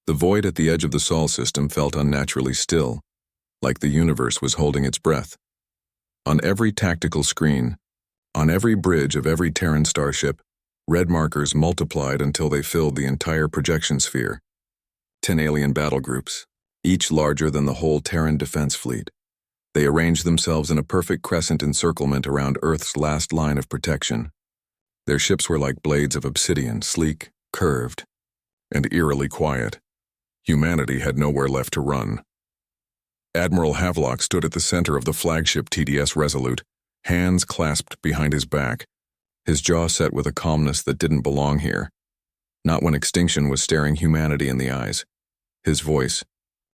The void at the edge of the Sol system felt unnaturally still, like the universe was holding its breath. On every tactical screen, on every bridge of every Terran starship, red markers multiplied until they filled the entire projection sphere. 10 alien battle groups, each larger than the whole Terran defense fleet. They arranged themselves in a perfect crescent encirclement around Earth's last line of protection. Their ships were like blades of obsidian, sleek, curved, and eerily quiet. Humanity had nowhere left to run. Admiral Havelock stood at the center of the flagship TDS Resolute, hands clasped behind his back, his jaw set with a calmness that didn't belong here. Not when extinction was staring humanity in the eyes. His voice,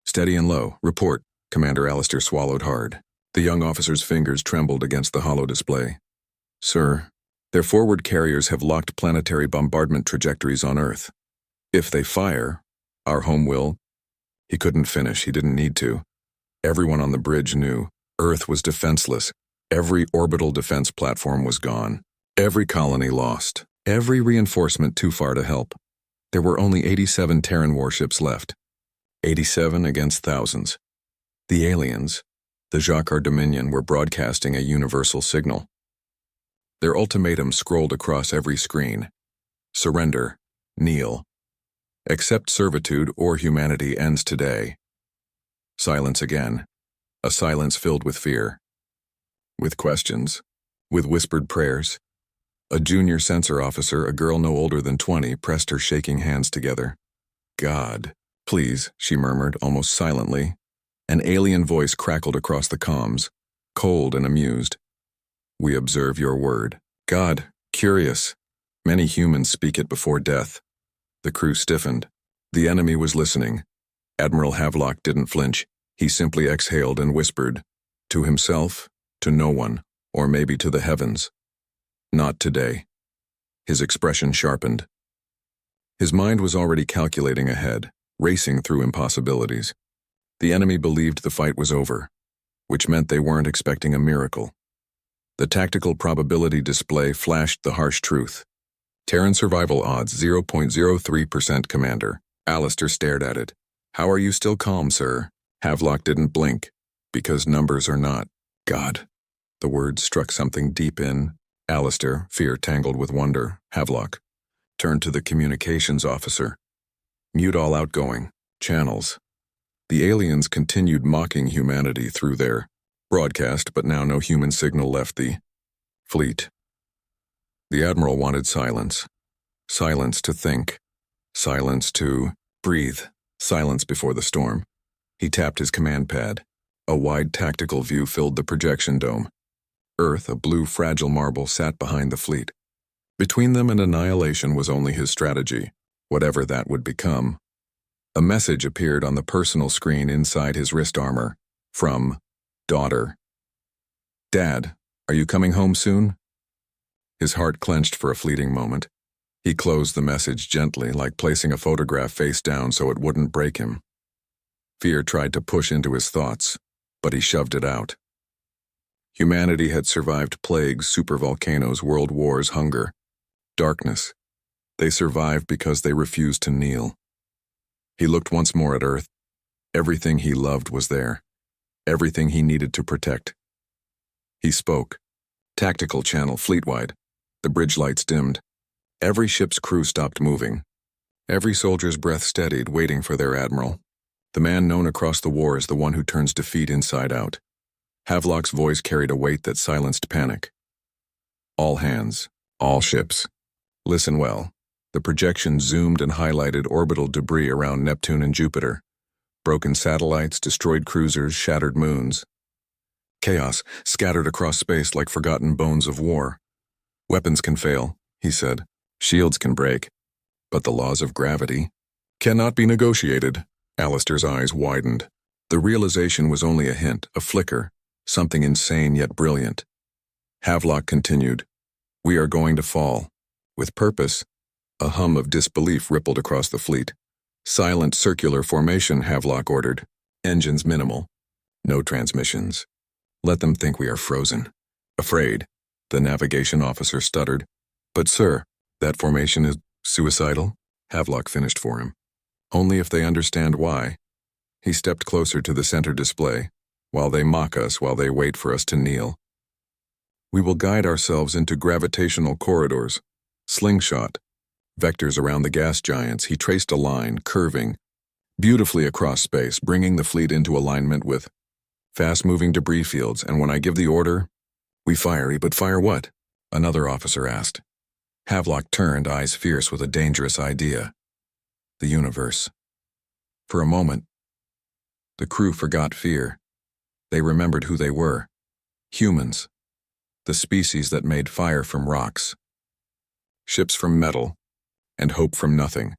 steady and low. "Report." Commander Alistair swallowed hard. The young officer's fingers trembled against the hollow display. "Sir, their forward carriers have locked planetary bombardment trajectories on Earth. If they fire, our home will—" He couldn't finish, he didn't need to. Everyone on the bridge knew Earth was defenseless. Every orbital defense platform was gone. Every colony lost. Every reinforcement too far to help. There were only 87 Terran warships left. 87 against thousands. The aliens, the Zha'kar Dominion, were broadcasting a universal signal. Their ultimatum scrolled across every screen. Surrender. Kneel. Accept servitude or humanity ends today. Silence again. A silence filled with fear. With questions. With whispered prayers. A junior sensor officer, a girl no older than 20, pressed her shaking hands together. "God, please," she murmured, almost silently. An alien voice crackled across the comms, cold and amused. "We observe your word. God, curious. Many humans speak it before death." The crew stiffened. The enemy was listening. Admiral Havelock didn't flinch. He simply exhaled and whispered, to himself, to no one, or maybe to the heavens. "Not today." His expression sharpened. His mind was already calculating ahead, racing through impossibilities. The enemy believed the fight was over, which meant they weren't expecting a miracle. The tactical probability display flashed the harsh truth. Terran survival odds 0.03%, Commander. Alistair stared at it. "How are you still calm, sir?" Havelock didn't blink. "Because numbers are not." "God." The words struck something deep in Alistair, fear tangled with wonder. Havelock turned to the communications officer. "Mute all outgoing channels." The aliens continued mocking humanity through their broadcast, but now no human signal left the fleet. The Admiral wanted silence. Silence to think. Silence to breathe. Silence before the storm. He tapped his command pad. A wide tactical view filled the projection dome. Earth, a blue fragile marble, sat behind the fleet. Between them and annihilation was only his strategy, whatever that would become. A message appeared on the personal screen inside his wrist armor, from Daughter. "Dad, are you coming home soon?" His heart clenched for a fleeting moment. He closed the message gently, like placing a photograph face down so it wouldn't break him. Fear tried to push into his thoughts, but he shoved it out. Humanity had survived plagues, supervolcanoes, world wars, hunger, darkness. They survived because they refused to kneel. He looked once more at Earth. Everything he loved was there. Everything he needed to protect. He spoke. Tactical channel, fleet-wide. The bridge lights dimmed. Every ship's crew stopped moving. Every soldier's breath steadied, waiting for their admiral. The man known across the war as the one who turns defeat inside out. Havelock's voice carried a weight that silenced panic. "All hands, all ships. Listen well." The projection zoomed and highlighted orbital debris around Neptune and Jupiter. Broken satellites, destroyed cruisers, shattered moons. Chaos scattered across space like forgotten bones of war. "Weapons can fail," he said. "Shields can break. But the laws of gravity cannot be negotiated." Alistair's eyes widened. The realization was only a hint, a flicker, something insane yet brilliant. Havelock continued. "We are going to fall. With purpose." A hum of disbelief rippled across the fleet. "Silent circular formation," Havelock ordered. "Engines minimal. No transmissions. Let them think we are frozen." "Afraid," the navigation officer stuttered. "But sir, that formation is suicidal," Havelock finished for him. Only if they understand why. He stepped closer to the center display, while they mock us, while they wait for us to kneel. We will guide ourselves into gravitational corridors, slingshot, vectors around the gas giants. He traced a line, curving, beautifully across space, bringing the fleet into alignment with fast-moving debris fields, and when I give the order, we fire. But fire what? Another officer asked. Havelock turned, eyes fierce with a dangerous idea. The universe. For a moment, the crew forgot fear. They remembered who they were. Humans. The species that made fire from rocks. Ships from metal. And hope from nothing.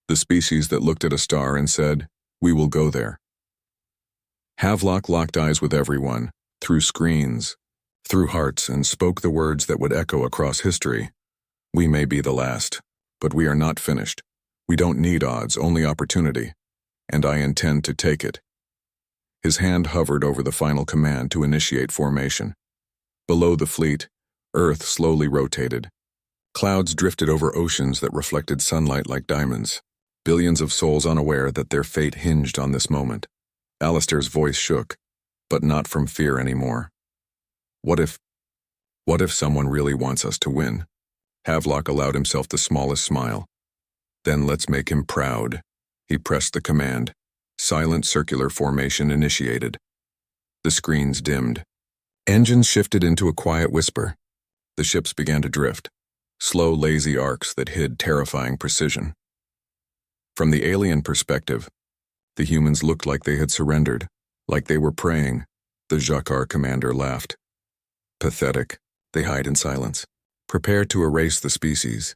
The species that looked at a star and said, "We will go there." Havelock locked eyes with everyone, through screens, through hearts, and spoke the words that would echo across history. We may be the last, but we are not finished. We don't need odds, only opportunity, and I intend to take it. His hand hovered over the final command to initiate formation. Below the fleet, Earth slowly rotated. Clouds drifted over oceans that reflected sunlight like diamonds, billions of souls unaware that their fate hinged on this moment. Alistair's voice shook, but not from fear anymore. What if someone really wants us to win? Havelock allowed himself the smallest smile. Then let's make him proud. He pressed the command. Silent circular formation initiated. The screens dimmed. Engines shifted into a quiet whisper. The ships began to drift. Slow, lazy arcs that hid terrifying precision. From the alien perspective, the humans looked like they had surrendered, like they were praying. The Zha'kar commander laughed. Pathetic. They hide in silence, prepare to erase the species.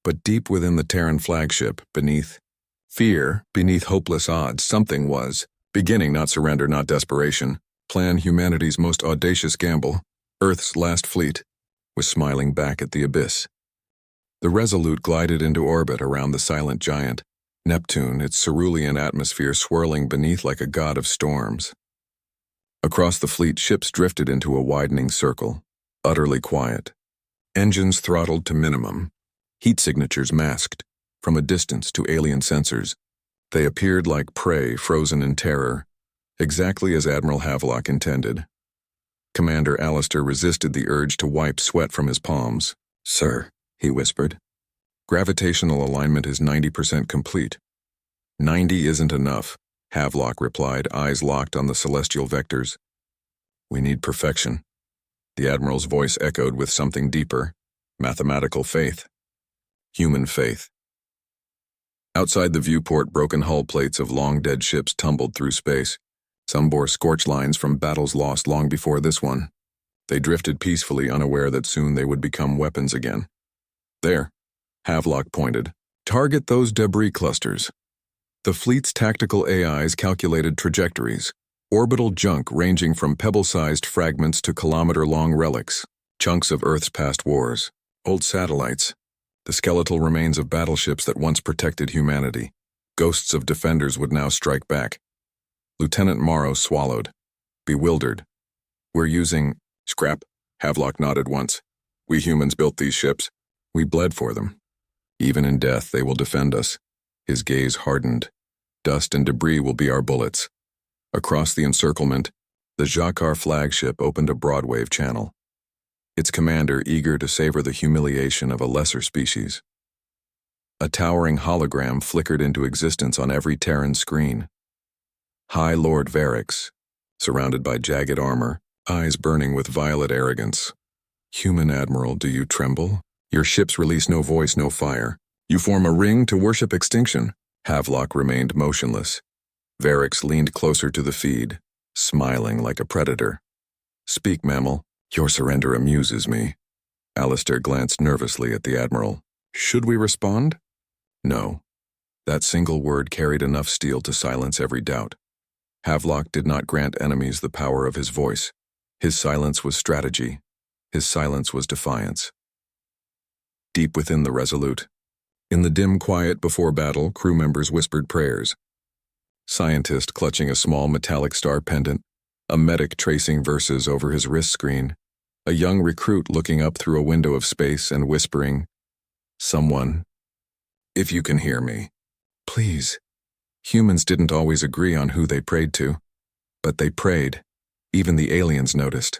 But deep within the Terran flagship, beneath fear, beneath hopeless odds, something was. Beginning, not surrender, not desperation. Plan humanity's most audacious gamble. Earth's last fleet was smiling back at the abyss. The Resolute glided into orbit around the silent giant, Neptune, its cerulean atmosphere swirling beneath like a god of storms. Across the fleet, ships drifted into a widening circle, utterly quiet. Engines throttled to minimum, heat signatures masked. From a distance to alien sensors, they appeared like prey frozen in terror, exactly as Admiral Havelock intended. Commander Alistair resisted the urge to wipe sweat from his palms. "Sir," he whispered, "gravitational alignment is 90% complete." 90 isn't enough, Havelock replied, eyes locked on the celestial vectors. "We need perfection." The Admiral's voice echoed with something deeper, mathematical faith. Human faith. Outside the viewport, broken hull plates of long-dead ships tumbled through space. Some bore scorch lines from battles lost long before this one. They drifted peacefully, unaware that soon they would become weapons again. "There," Havelock pointed. "Target those debris clusters." The fleet's tactical AIs calculated trajectories, orbital junk ranging from pebble-sized fragments to kilometer-long relics, chunks of Earth's past wars, old satellites, the skeletal remains of battleships that once protected humanity. Ghosts of defenders would now strike back. Lieutenant Morrow swallowed, bewildered. "We're using scrap," Havelock nodded once. "We humans built these ships. We bled for them. Even in death, they will defend us." His gaze hardened. "Dust and debris will be our bullets." Across the encirclement, the Zha'kar flagship opened a broadwave channel, its commander eager to savor the humiliation of a lesser species. A towering hologram flickered into existence on every Terran screen. High Lord Varix, surrounded by jagged armor, eyes burning with violet arrogance. "Human Admiral, do you tremble? Your ships release no voice, no fire. You form a ring to worship extinction." Havelock remained motionless. Varix leaned closer to the feed, smiling like a predator. "Speak, mammal. Your surrender amuses me." Alistair glanced nervously at the Admiral. "Should we respond?" No. That single word carried enough steel to silence every doubt. Havelock did not grant enemies the power of his voice. His silence was strategy. His silence was defiance. Deep within the Resolute, in the dim quiet before battle, crew members whispered prayers. Scientist clutching a small metallic star pendant, a medic tracing verses over his wrist screen, a young recruit looking up through a window of space and whispering, "Someone, if you can hear me, please, Humans didn't always agree on who they prayed to, but they prayed. Even the aliens noticed.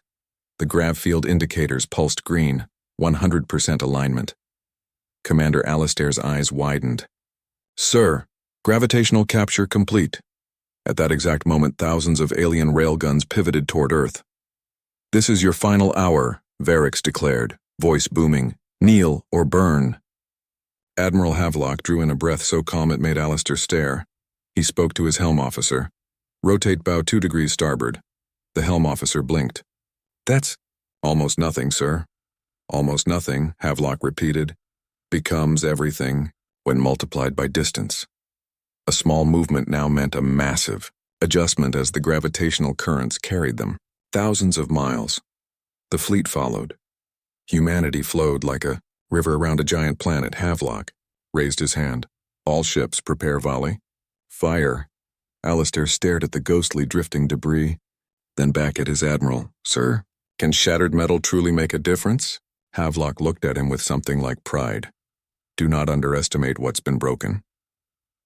The grav field indicators pulsed green, 100% alignment. Commander Alistair's eyes widened. "Sir, gravitational capture complete." At that exact moment, thousands of alien railguns pivoted toward Earth. "This is your final hour," Varix declared, voice booming. "Kneel or burn." Admiral Havelock drew in a breath so calm it made Alistair stare. He spoke to his helm officer. "Rotate bow 2 degrees starboard." The helm officer blinked. "That's almost nothing, sir." "Almost nothing," Havelock repeated, "becomes everything when multiplied by distance." A small movement now meant a massive adjustment as the gravitational currents carried them, thousands of miles. The fleet followed. Humanity flowed like a river around a giant planet. Havelock raised his hand. "All ships prepare volley." "Fire." Alistair stared at the ghostly drifting debris, then back at his admiral. "Sir, can shattered metal truly make a difference?" Havelock looked at him with something like pride. "Do not underestimate what's been broken."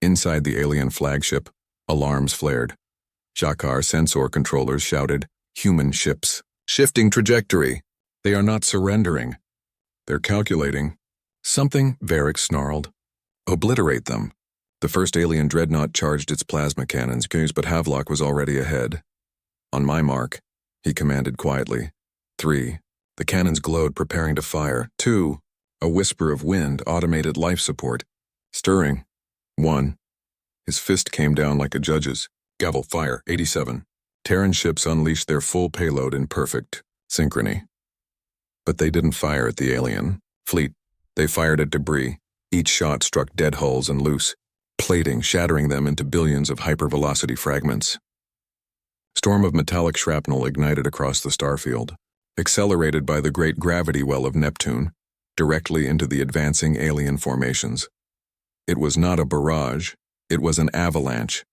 Inside the alien flagship, alarms flared. Zha'kar sensor controllers shouted, "Human ships. Shifting trajectory. They are not surrendering. They're calculating." "Something," Varix snarled. "Obliterate them." The first alien dreadnought charged its plasma cannons, but Havelock was already ahead. "On my mark," he commanded quietly. 3. The cannons glowed, preparing to fire. 2. A whisper of wind, automated life support. Stirring. 1. His fist came down like a judge's. Gavel fire. 87. Terran ships unleashed their full payload in perfect synchrony. But they didn't fire at the alien fleet. They fired at debris. Each shot struck dead hulls and loose plating, shattering them into billions of hypervelocity fragments. Storm of metallic shrapnel ignited across the starfield, accelerated by the great gravity well of Neptune, directly into the advancing alien formations. It was not a barrage, it was an avalanche,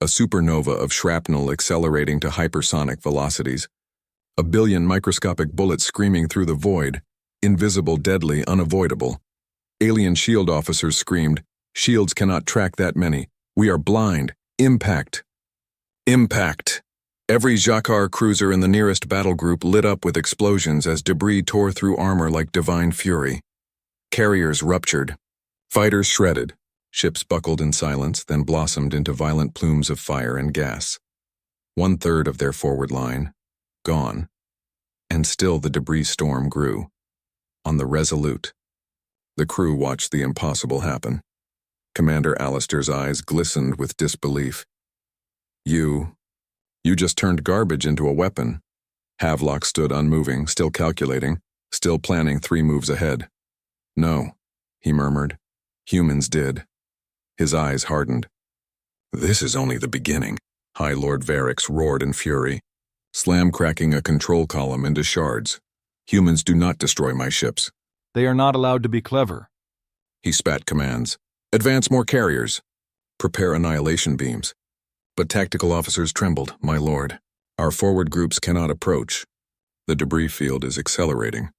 a supernova of shrapnel accelerating to hypersonic velocities, a billion microscopic bullets screaming through the void, invisible, deadly, unavoidable. Alien shield officers screamed, "Shields cannot track that many. We are blind. Impact." Impact. Every Zha'kar cruiser in the nearest battle group lit up with explosions as debris tore through armor like divine fury. Carriers ruptured. Fighters shredded. Ships buckled in silence, then blossomed into violent plumes of fire and gas. 1/3 of their forward line, gone. And still the debris storm grew. On the Resolute, the crew watched the impossible happen. Commander Alistair's eyes glistened with disbelief. You just turned garbage into a weapon." Havelock stood unmoving, still calculating, still planning 3 moves ahead. "No," he murmured. "Humans did." His eyes hardened. "This is only the beginning," High Lord Varix roared in fury, slam-cracking a control column into shards. "Humans do not destroy my ships." "They are not allowed to be clever." He spat commands. "Advance more carriers. Prepare annihilation beams." But tactical officers trembled. "My lord, our forward groups cannot approach. The debris field is accelerating.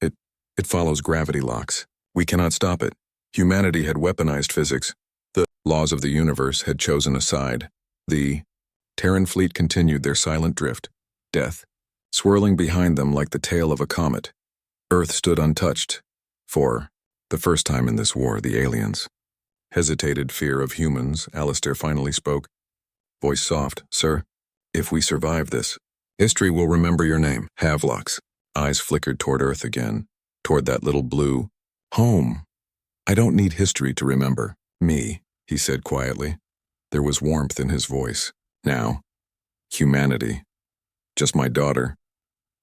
It follows gravity locks. We cannot stop it." Humanity had weaponized physics. The laws of the universe had chosen a side. The Terran fleet continued their silent drift, death, swirling behind them like the tail of a comet. Earth stood untouched. For the first time in this war, the aliens hesitated. Fear of humans, Alistair finally spoke. Voice soft, "Sir, if we survive this, history will remember your name." Havelock's eyes flickered toward Earth again, toward that little blue home. "I don't need history to remember me," he said quietly. There was warmth in his voice. "Now, humanity. Just my daughter."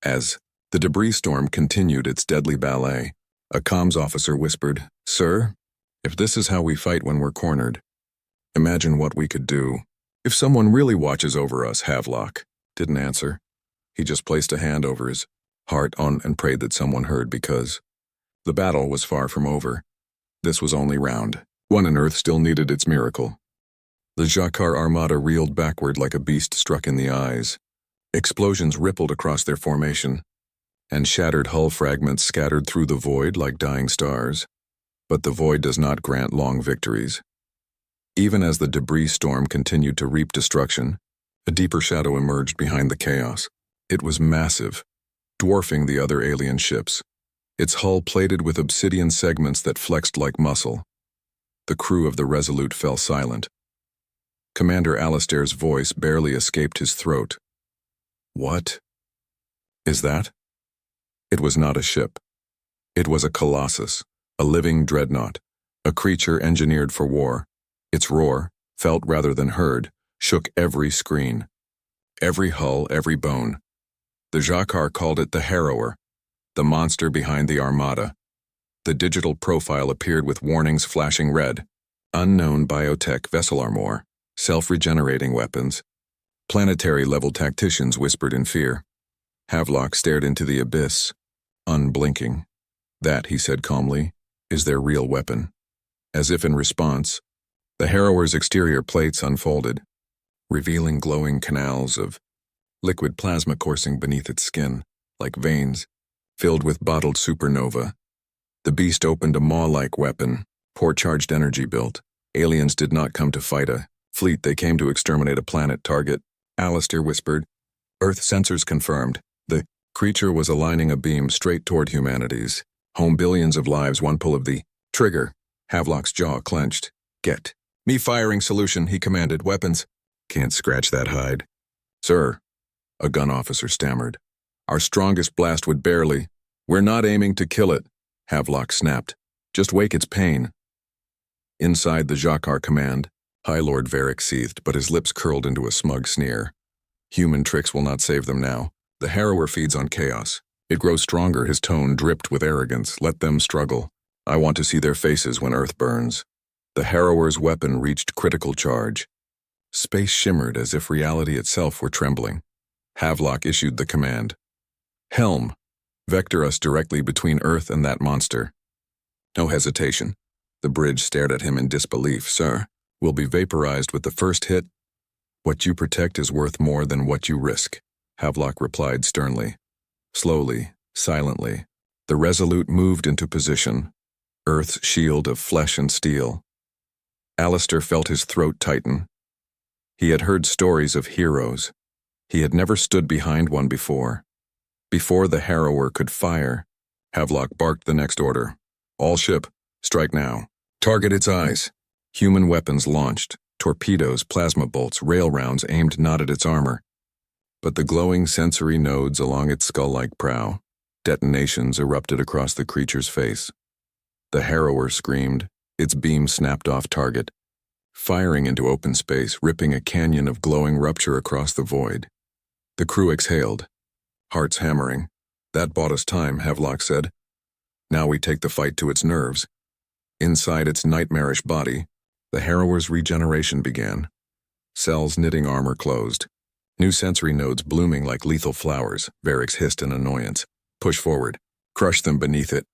As the debris storm continued its deadly ballet, a comms officer whispered, "Sir, if this is how we fight when we're cornered, imagine what we could do if someone really watches over us." Havelock didn't answer. He just placed a hand over his heart and prayed that someone heard, because the battle was far from over. This was only round 1 and Earth still needed its miracle. The Zha'kar armada reeled backward like a beast struck in the eyes. Explosions rippled across their formation, and shattered hull fragments scattered through the void like dying stars. But the void does not grant long victories. Even as the debris storm continued to reap destruction, a deeper shadow emerged behind the chaos. It was massive, dwarfing the other alien ships, its hull plated with obsidian segments that flexed like muscle. The crew of the Resolute fell silent. Commander Alistair's voice barely escaped his throat. What is that? It was not a ship. It was a colossus, a living dreadnought, a creature engineered for war. Its roar, felt rather than heard, shook every screen, every hull, every bone. The Zha'kar called it the Harrower, the monster behind the Armada. The digital profile appeared with warnings flashing red: unknown biotech vessel armor, self-regenerating weapons. Planetary-level tacticians whispered in fear. Havelock stared into the abyss, unblinking. That, he said calmly, is their real weapon. As if in response, the Harrower's exterior plates unfolded, revealing glowing canals of liquid plasma coursing beneath its skin, like veins, filled with bottled supernova. The beast opened a maw-like weapon, port-charged energy built. Aliens did not come to fight a fleet, they came to exterminate a planet target. Alistair whispered. Earth sensors confirmed. The creature was aligning a beam straight toward humanity's home, billions of lives, one pull of the trigger. Havelock's jaw clenched. Get me firing solution, he commanded. Weapons. Can't scratch that hide. Sir, a gun officer stammered. Our strongest blast would barely. We're not aiming to kill it, Havelock snapped. Just wake its pain. Inside the Zha'kar command, High Lord Varric seethed, but his lips curled into a smug sneer. Human tricks will not save them now. The Harrower feeds on chaos. It grows stronger, his tone dripped with arrogance. Let them struggle. I want to see their faces when Earth burns. The Harrower's weapon reached critical charge. Space shimmered as if reality itself were trembling. Havelock issued the command. Helm, vector us directly between Earth and that monster. No hesitation. The bridge stared at him in disbelief. Sir, we'll be vaporized with the first hit. What you protect is worth more than what you risk, Havelock replied sternly. Slowly, silently, the Resolute moved into position, Earth's shield of flesh and steel. Alistair felt his throat tighten. He had heard stories of heroes. He had never stood behind one before. Before the Harrower could fire, Havelock barked the next order. All ship, strike now. Target its eyes. Human weapons launched, torpedoes, plasma bolts, rail rounds aimed not at its armor, but the glowing sensory nodes along its skull-like prow. Detonations erupted across the creature's face. The Harrower screamed, its beam snapped off target, firing into open space, ripping a canyon of glowing rupture across the void. The crew exhaled, hearts hammering. That bought us time, Havelock said. Now we take the fight to its nerves. Inside its nightmarish body, the Harrower's regeneration began. Cells knitting armor closed. New sensory nodes blooming like lethal flowers. Varric hissed in annoyance. Push forward. Crush them beneath it.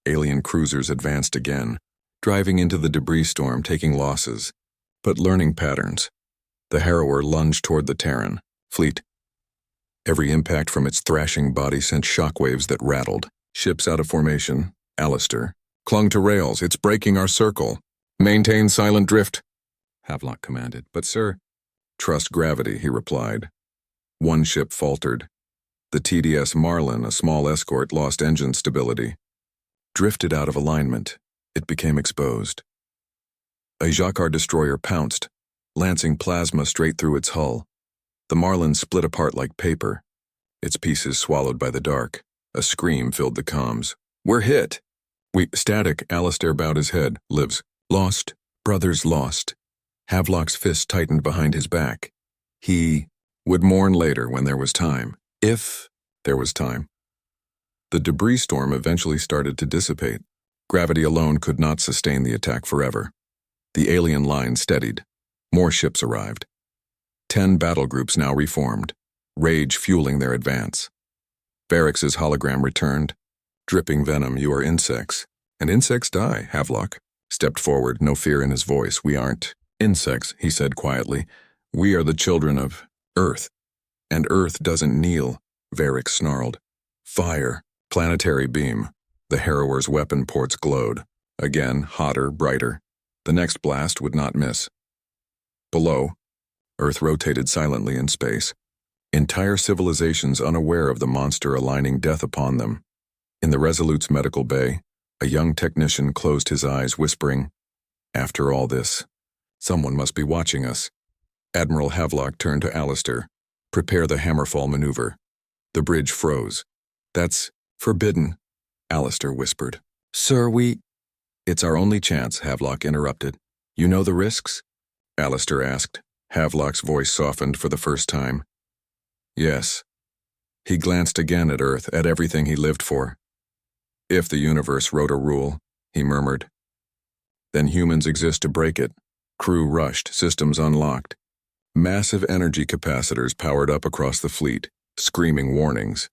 Alien cruisers advanced again, driving into the debris storm, taking losses, but learning patterns. The Harrower lunged toward the Terran fleet. Every impact from its thrashing body sent shockwaves that rattled. Ships out of formation. Alistair clung to rails. It's breaking our circle. Maintain silent drift, Havelock commanded. But sir, trust gravity, he replied. One ship faltered. The TDS Marlin, a small escort, lost engine stability. Drifted out of alignment. It became exposed. A Zha'kar destroyer pounced, lancing plasma straight through its hull. The Marlin split apart like paper, its pieces swallowed by the dark. A scream filled the comms. We're hit! Static, Alistair bowed his head. Lives. Lost. Brothers lost. Havelock's fist tightened behind his back. He would mourn later when there was time. If there was time. The debris storm eventually started to dissipate. Gravity alone could not sustain the attack forever. The alien line steadied. More ships arrived. 10 battle groups now reformed, rage fueling their advance. Varric's hologram returned. Dripping venom, you are insects. And insects die, Havelock stepped forward, no fear in his voice. We aren't insects, he said quietly. We are the children of Earth. And Earth doesn't kneel, Varric snarled. Fire, planetary beam. The Harrower's weapon ports glowed. Again, hotter, brighter. The next blast would not miss. Below, Earth rotated silently in space, entire civilizations unaware of the monster aligning death upon them. In the Resolute's medical bay, a young technician closed his eyes, whispering, "After all this, someone must be watching us." Admiral Havelock turned to Alistair. "Prepare the hammerfall maneuver." The bridge froze. "That's forbidden," Alistair whispered. "Sir, It's our only chance," Havelock interrupted. "You know the risks?" Alistair asked. Havelock's voice softened for the first time. "Yes." He glanced again at Earth, at everything he lived for. "If the universe wrote a rule," he murmured, "then humans exist to break it." Crew rushed, systems unlocked. Massive energy capacitors powered up across the fleet, screaming warnings.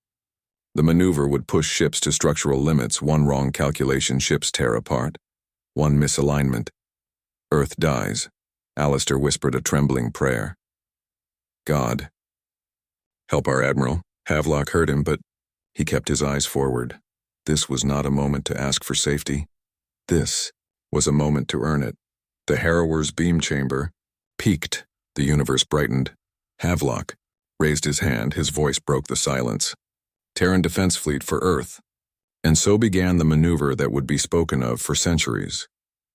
The maneuver would push ships to structural limits. One wrong calculation, ships tear apart. One misalignment. Earth dies. Alistair whispered a trembling prayer. "God, help our Admiral." Havelock heard him, but he kept his eyes forward. This was not a moment to ask for safety. This was a moment to earn it. The Harrower's beam chamber peaked. The universe brightened. Havelock raised his hand. His voice broke the silence. "Terran Defense Fleet for Earth." And so began the maneuver that would be spoken of for centuries.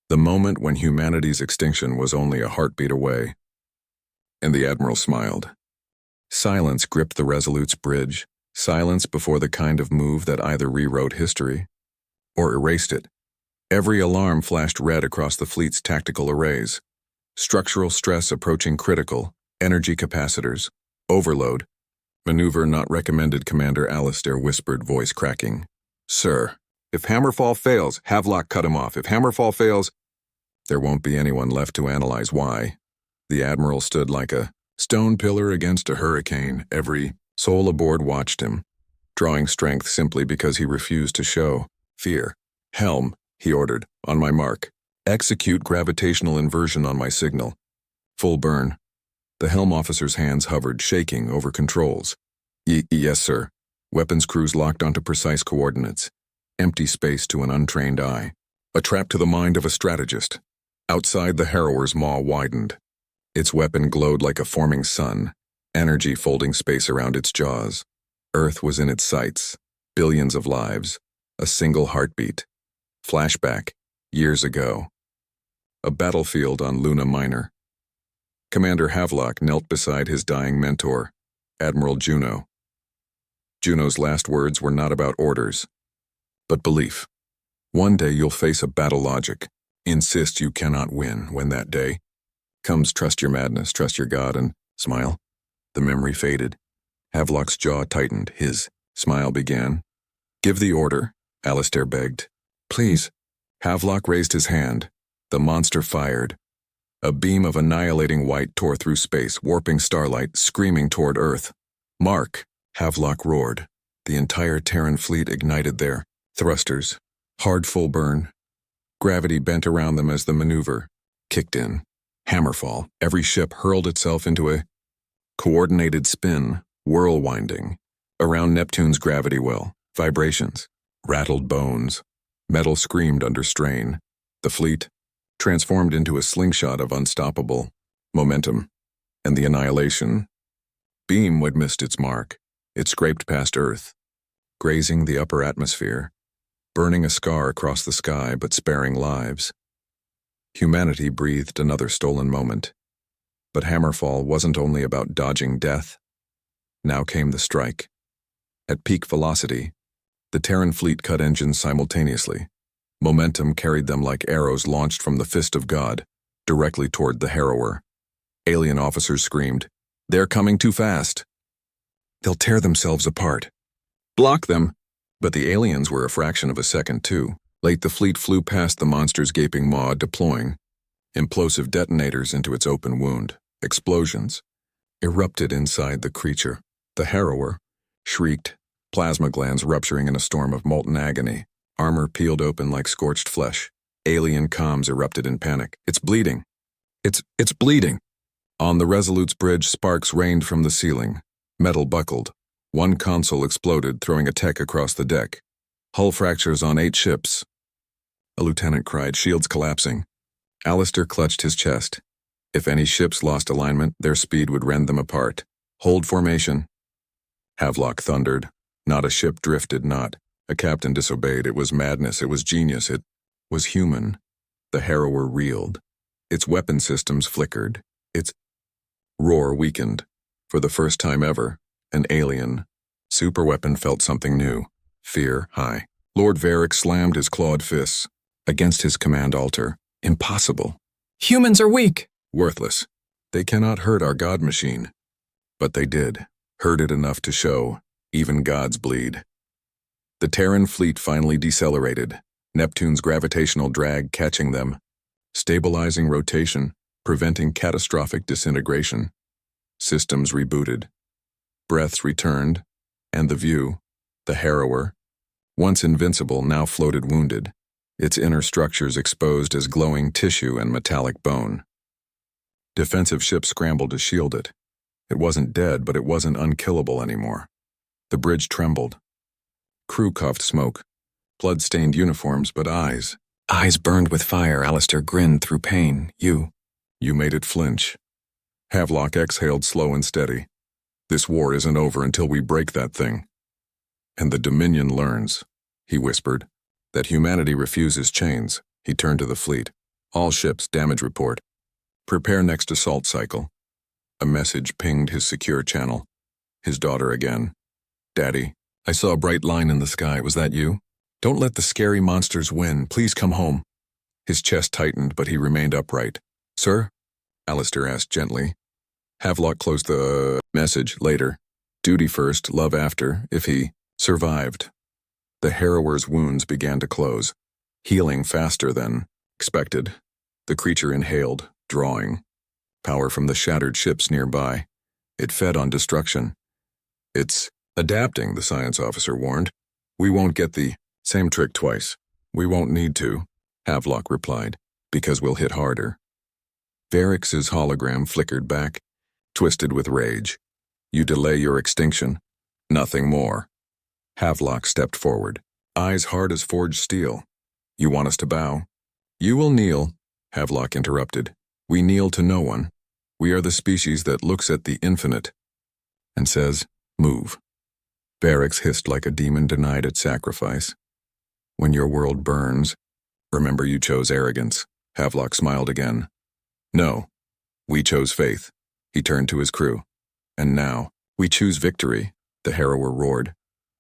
The moment when humanity's extinction was only a heartbeat away. And the Admiral smiled. Silence gripped the Resolute's bridge. Silence before the kind of move that either rewrote history or erased it. Every alarm flashed red across the fleet's tactical arrays. Structural stress approaching critical, energy capacitors, overload. "Maneuver not recommended," Commander Alistair whispered, voice cracking. "Sir, if Hammerfall fails," Havelock cut him off. "If Hammerfall fails, there won't be anyone left to analyze why." The Admiral stood like a stone pillar against a hurricane. Every soul aboard watched him, drawing strength simply because he refused to show fear. "Helm," he ordered, "on my mark. Execute gravitational inversion on my signal. Full burn." The helm officer's hands hovered, shaking, over controls. Yes, sir." Weapons crews locked onto precise coordinates. Empty space to an untrained eye. A trap to the mind of a strategist. Outside, the Harrower's maw widened. Its weapon glowed like a forming sun, energy folding space around its jaws. Earth was in its sights. Billions of lives. A single heartbeat. Flashback. Years ago. A battlefield on Luna Minor. Commander Havelock knelt beside his dying mentor, Admiral Juno. Juno's last words were not about orders, but belief. "One day you'll face a battle logic. Insist you cannot win. When that day comes, trust your madness, trust your God, and smile." The memory faded. Havelock's jaw tightened. His smile began. "Give the order," Alistair begged. "Please." Havelock raised his hand. The monster fired. A beam of annihilating white tore through space, warping starlight, screaming toward Earth. "Mark!" Havelock roared. The entire Terran fleet ignited their thrusters. Hard full burn. Gravity bent around them as the maneuver kicked in. Hammerfall. Every ship hurled itself into a coordinated spin, whirlwinding. Around Neptune's gravity well, vibrations, rattled bones. Metal screamed under strain. The fleet transformed into a slingshot of unstoppable momentum. And the annihilation beam had missed its mark. It scraped past Earth, grazing the upper atmosphere, burning a scar across the sky but sparing lives. Humanity breathed another stolen moment. But Hammerfall wasn't only about dodging death. Now came the strike. At peak velocity, the Terran fleet cut engines simultaneously. Momentum carried them like arrows launched from the fist of God, directly toward the Harrower. Alien officers screamed, "They're coming too fast. They'll tear themselves apart." "Block them!" But the aliens were a fraction of a second too. Late the fleet flew past the monster's gaping maw, deploying implosive detonators into its open wound. Explosions erupted inside the creature. The Harrower shrieked, plasma glands rupturing in a storm of molten agony. Armor peeled open like scorched flesh. Alien comms erupted in panic. "It's bleeding. It's bleeding." On the Resolute's bridge, sparks rained from the ceiling. Metal buckled. One console exploded, throwing a tech across the deck. "Hull fractures on 8 ships." A lieutenant cried, "Shields collapsing." Alistair clutched his chest. If any ships lost alignment, their speed would rend them apart. Hold formation. Havelock thundered. Not a ship drifted, not a captain disobeyed. It was madness, it was genius, it was human. The Harrower reeled. Its weapon systems flickered. Its roar weakened. For the first time ever, an alien superweapon felt something new. Fear high. Lord Varric slammed his clawed fists against his command altar. Impossible. Humans are weak. Worthless. They cannot hurt our god machine. But they did. Hurt it enough to show. Even gods bleed. The Terran fleet finally decelerated, Neptune's gravitational drag catching them, stabilizing rotation, preventing catastrophic disintegration. Systems rebooted. Breaths returned, and the view, the Harrower, once invincible, now floated wounded, its inner structures exposed as glowing tissue and metallic bone. Defensive ships scrambled to shield it. It wasn't dead, but it wasn't unkillable anymore. The bridge trembled. Crew coughed smoke. Blood-stained uniforms, but eyes. Eyes burned with fire. Alistair grinned through pain. You made it flinch. Havelock exhaled slow and steady. This war isn't over until we break that thing. And the Dominion learns, he whispered, that humanity refuses chains. He turned to the fleet. All ships, damage report. Prepare next assault cycle. A message pinged his secure channel. His daughter again. Daddy, I saw a bright line in the sky. Was that you? Don't let the scary monsters win. Please come home. His chest tightened, but he remained upright. Sir? Alistair asked gently. Havelock closed the message later. Duty first, love after, if he survived. The Harrower's wounds began to close, healing faster than expected. The creature inhaled, drawing power from the shattered ships nearby. It fed on destruction. It's adapting, the science officer warned. We won't get the same trick twice. We won't need to, Havelock replied, because we'll hit harder. Varric's hologram flickered back, twisted with rage. You delay your extinction. Nothing more. Havelock stepped forward, eyes hard as forged steel. You want us to bow? You will kneel, Havelock interrupted. We kneel to no one. We are the species that looks at the infinite and says, move. Varric hissed like a demon denied its sacrifice. When your world burns, remember you chose arrogance. Havelock smiled again. No, we chose faith. He turned to his crew. And now, we choose victory, the Harrower roared.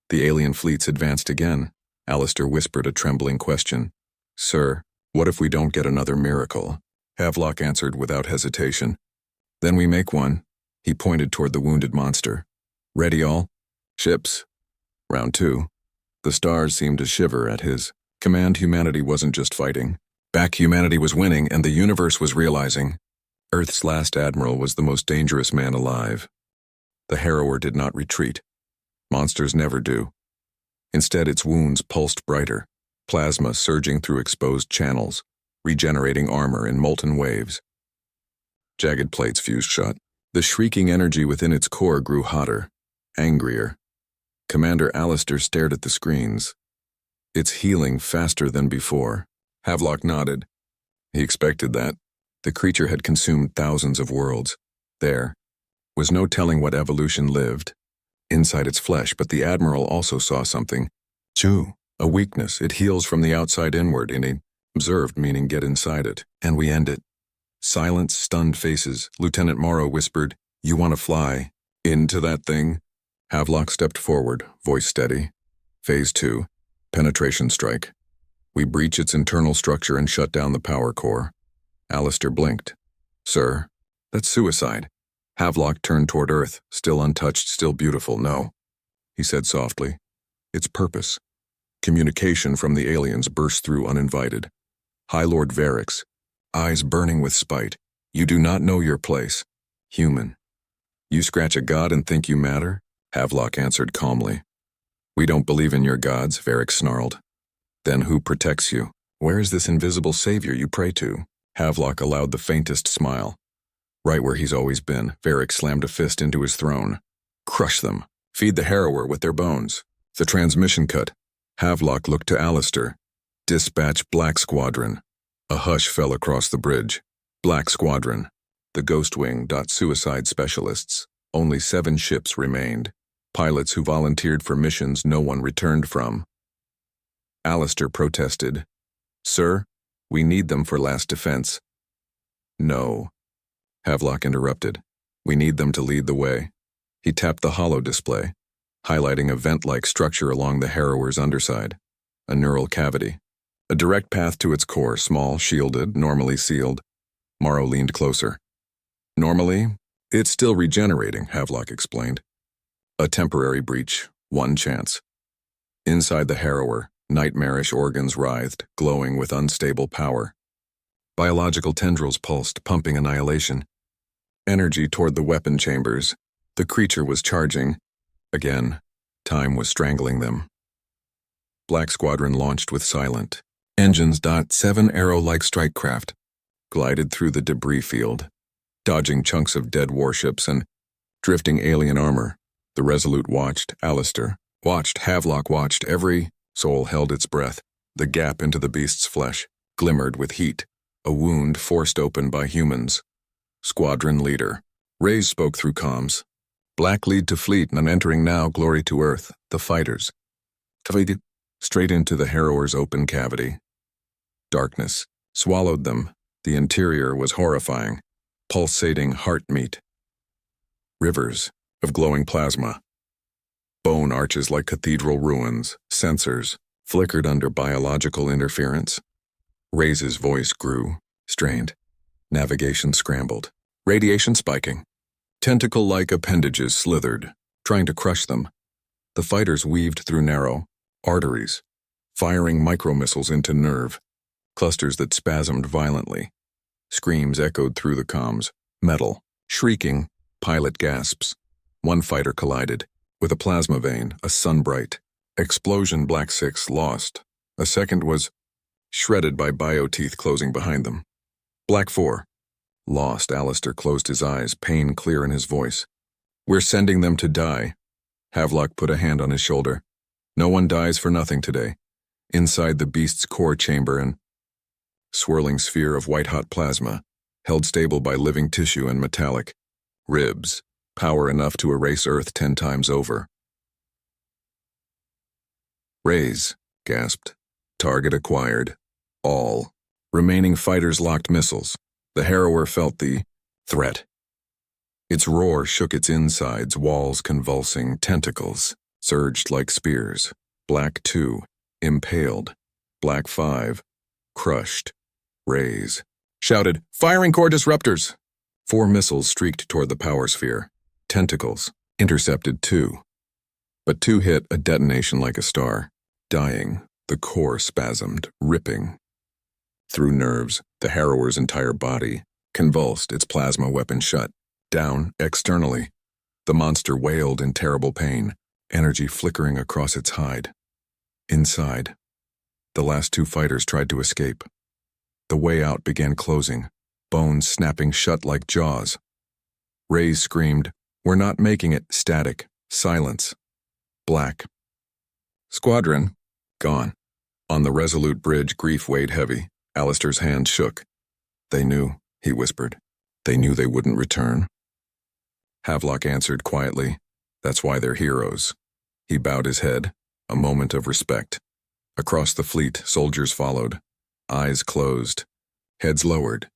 The alien fleets advanced again. Alistair whispered a trembling question. Sir, what if we don't get another miracle? Havelock answered without hesitation. Then we make one. He pointed toward the wounded monster. Ready all? Ships. Round 2. The stars seemed to shiver at his command. Humanity wasn't just fighting. Back humanity was winning, and the universe was realizing Earth's last admiral was the most dangerous man alive. The Harrower did not retreat. Monsters never do. Instead, its wounds pulsed brighter, plasma surging through exposed channels, regenerating armor in molten waves. Jagged plates fused shut. The shrieking energy within its core grew hotter, angrier. Commander Alistair stared at the screens. It's healing faster than before. Havelock nodded. He expected that. The creature had consumed thousands of worlds. There was no telling what evolution lived inside its flesh, but the Admiral also saw something. A weakness. It heals from the outside inward, and observed, meaning get inside it, and we end it. Silence, stunned faces. Lieutenant Morrow whispered, You want to fly into that thing? Havelock stepped forward, voice steady. Phase 2. Penetration strike. We breach its internal structure and shut down the power core. Alistair blinked. Sir, that's suicide. Havelock turned toward Earth, still untouched, still beautiful. No, he said softly. Its purpose. Communication from the aliens burst through uninvited. High Lord Varric, eyes burning with spite. You do not know your place. Human. You scratch a god and think you matter? Havelock answered calmly. We don't believe in your gods, Varric snarled. Then who protects you? Where is this invisible savior you pray to? Havelock allowed the faintest smile. Right where he's always been. Varric slammed a fist into his throne. Crush them. Feed the Harrower with their bones. The transmission cut. Havelock looked to Alistair. Dispatch Black Squadron. A hush fell across the bridge. Black Squadron. The Ghost Wing. Suicide specialists. Only 7 ships remained. Pilots who volunteered for missions no one returned from. Alistair protested. Sir, we need them for last defense. No. Havelock interrupted. We need them to lead the way. He tapped the holo display, highlighting a vent-like structure along the harrower's underside. A neural cavity. A direct path to its core, small, shielded, normally sealed. Morrow leaned closer. Normally, it's still regenerating, Havelock explained. A temporary breach, one chance. Inside the harrower, nightmarish organs writhed, glowing with unstable power. Biological tendrils pulsed, pumping annihilation. Energy toward the weapon chambers. The creature was charging. Again, time was strangling them. Black Squadron launched with silent engines. 7 arrow-like strike craft glided through the debris field, dodging chunks of dead warships and drifting alien armor. The Resolute watched. Alistair watched. Havelock watched. Every soul held its breath. The gap into the beast's flesh glimmered with heat, a wound forced open by humans. Squadron leader. Reyes spoke through comms. Black lead to fleet, none entering now. Glory to Earth. The fighters. Straight into the harrower's open cavity. Darkness swallowed them. The interior was horrifying, pulsating heart meat. Rivers of glowing plasma. Bone arches like cathedral ruins. Sensors flickered under biological interference. Reyes' voice grew, strained. Navigation scrambled. Radiation spiking. Tentacle-like appendages slithered, trying to crush them. The fighters weaved through narrow arteries, firing micromissiles into nerve, clusters that spasmed violently. Screams echoed through the comms. Metal, shrieking, pilot gasps. One fighter collided with a plasma vein, a sunbright. Explosion. Black 6 lost. A second was shredded by bioteeth closing behind them. Black 4 lost. Alistair closed his eyes, pain clear in his voice. We're sending them to die. Havelock put a hand on his shoulder. No one dies for nothing today. Inside the beast's core chamber, an swirling sphere of white-hot plasma, held stable by living tissue and metallic ribs, power enough to erase Earth 10 times over. Reyes gasped. Target acquired. All. Remaining fighters locked missiles. The harrower felt the threat. Its roar shook its insides, walls convulsing, tentacles surged like spears. Black 2, impaled. Black 5, crushed. Reyes shouted, "Firing core disruptors!" 4 missiles streaked toward the power sphere. Tentacles intercepted 2. But 2 hit a detonation like a star. Dying, the core spasmed, ripping. Through nerves, the harrower's entire body convulsed, its plasma weapon shut. Down, externally. The monster wailed in terrible pain, energy flickering across its hide. Inside, the last 2 fighters tried to escape. The way out began closing, bones snapping shut like jaws. Reyes screamed, "We're not making it." Static. Silence. Black. Squadron. Gone. On the Resolute bridge, grief weighed heavy. Alistair's hand shook. They knew, he whispered. They knew they wouldn't return. Havelock answered quietly, "That's why they're heroes." He bowed his head, a moment of respect. Across the fleet, soldiers followed, eyes closed, heads lowered.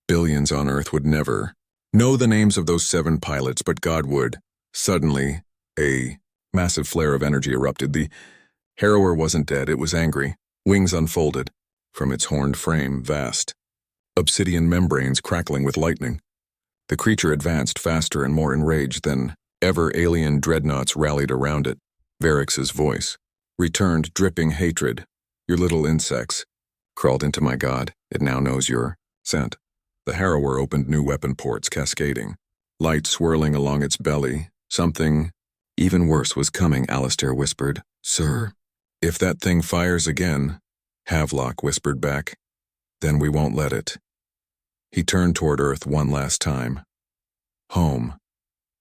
Billions on Earth would never know the names of those 7 pilots, but God would. Suddenly, a massive flare of energy erupted. The harrower wasn't dead, it was angry. Wings unfolded. From its horned frame, vast obsidian membranes crackling with lightning. The creature advanced faster and more enraged than ever. Alien dreadnoughts rallied around it. Varix's voice returned, dripping hatred. "Your little insects crawled into my god. It now knows your scent." The harrower opened new weapon ports, cascading, light swirling along its belly. Something even worse was coming, Alistair whispered. "Sir, if that thing fires again," Havelock whispered back, "then we won't let it." He turned toward Earth one last time. Home.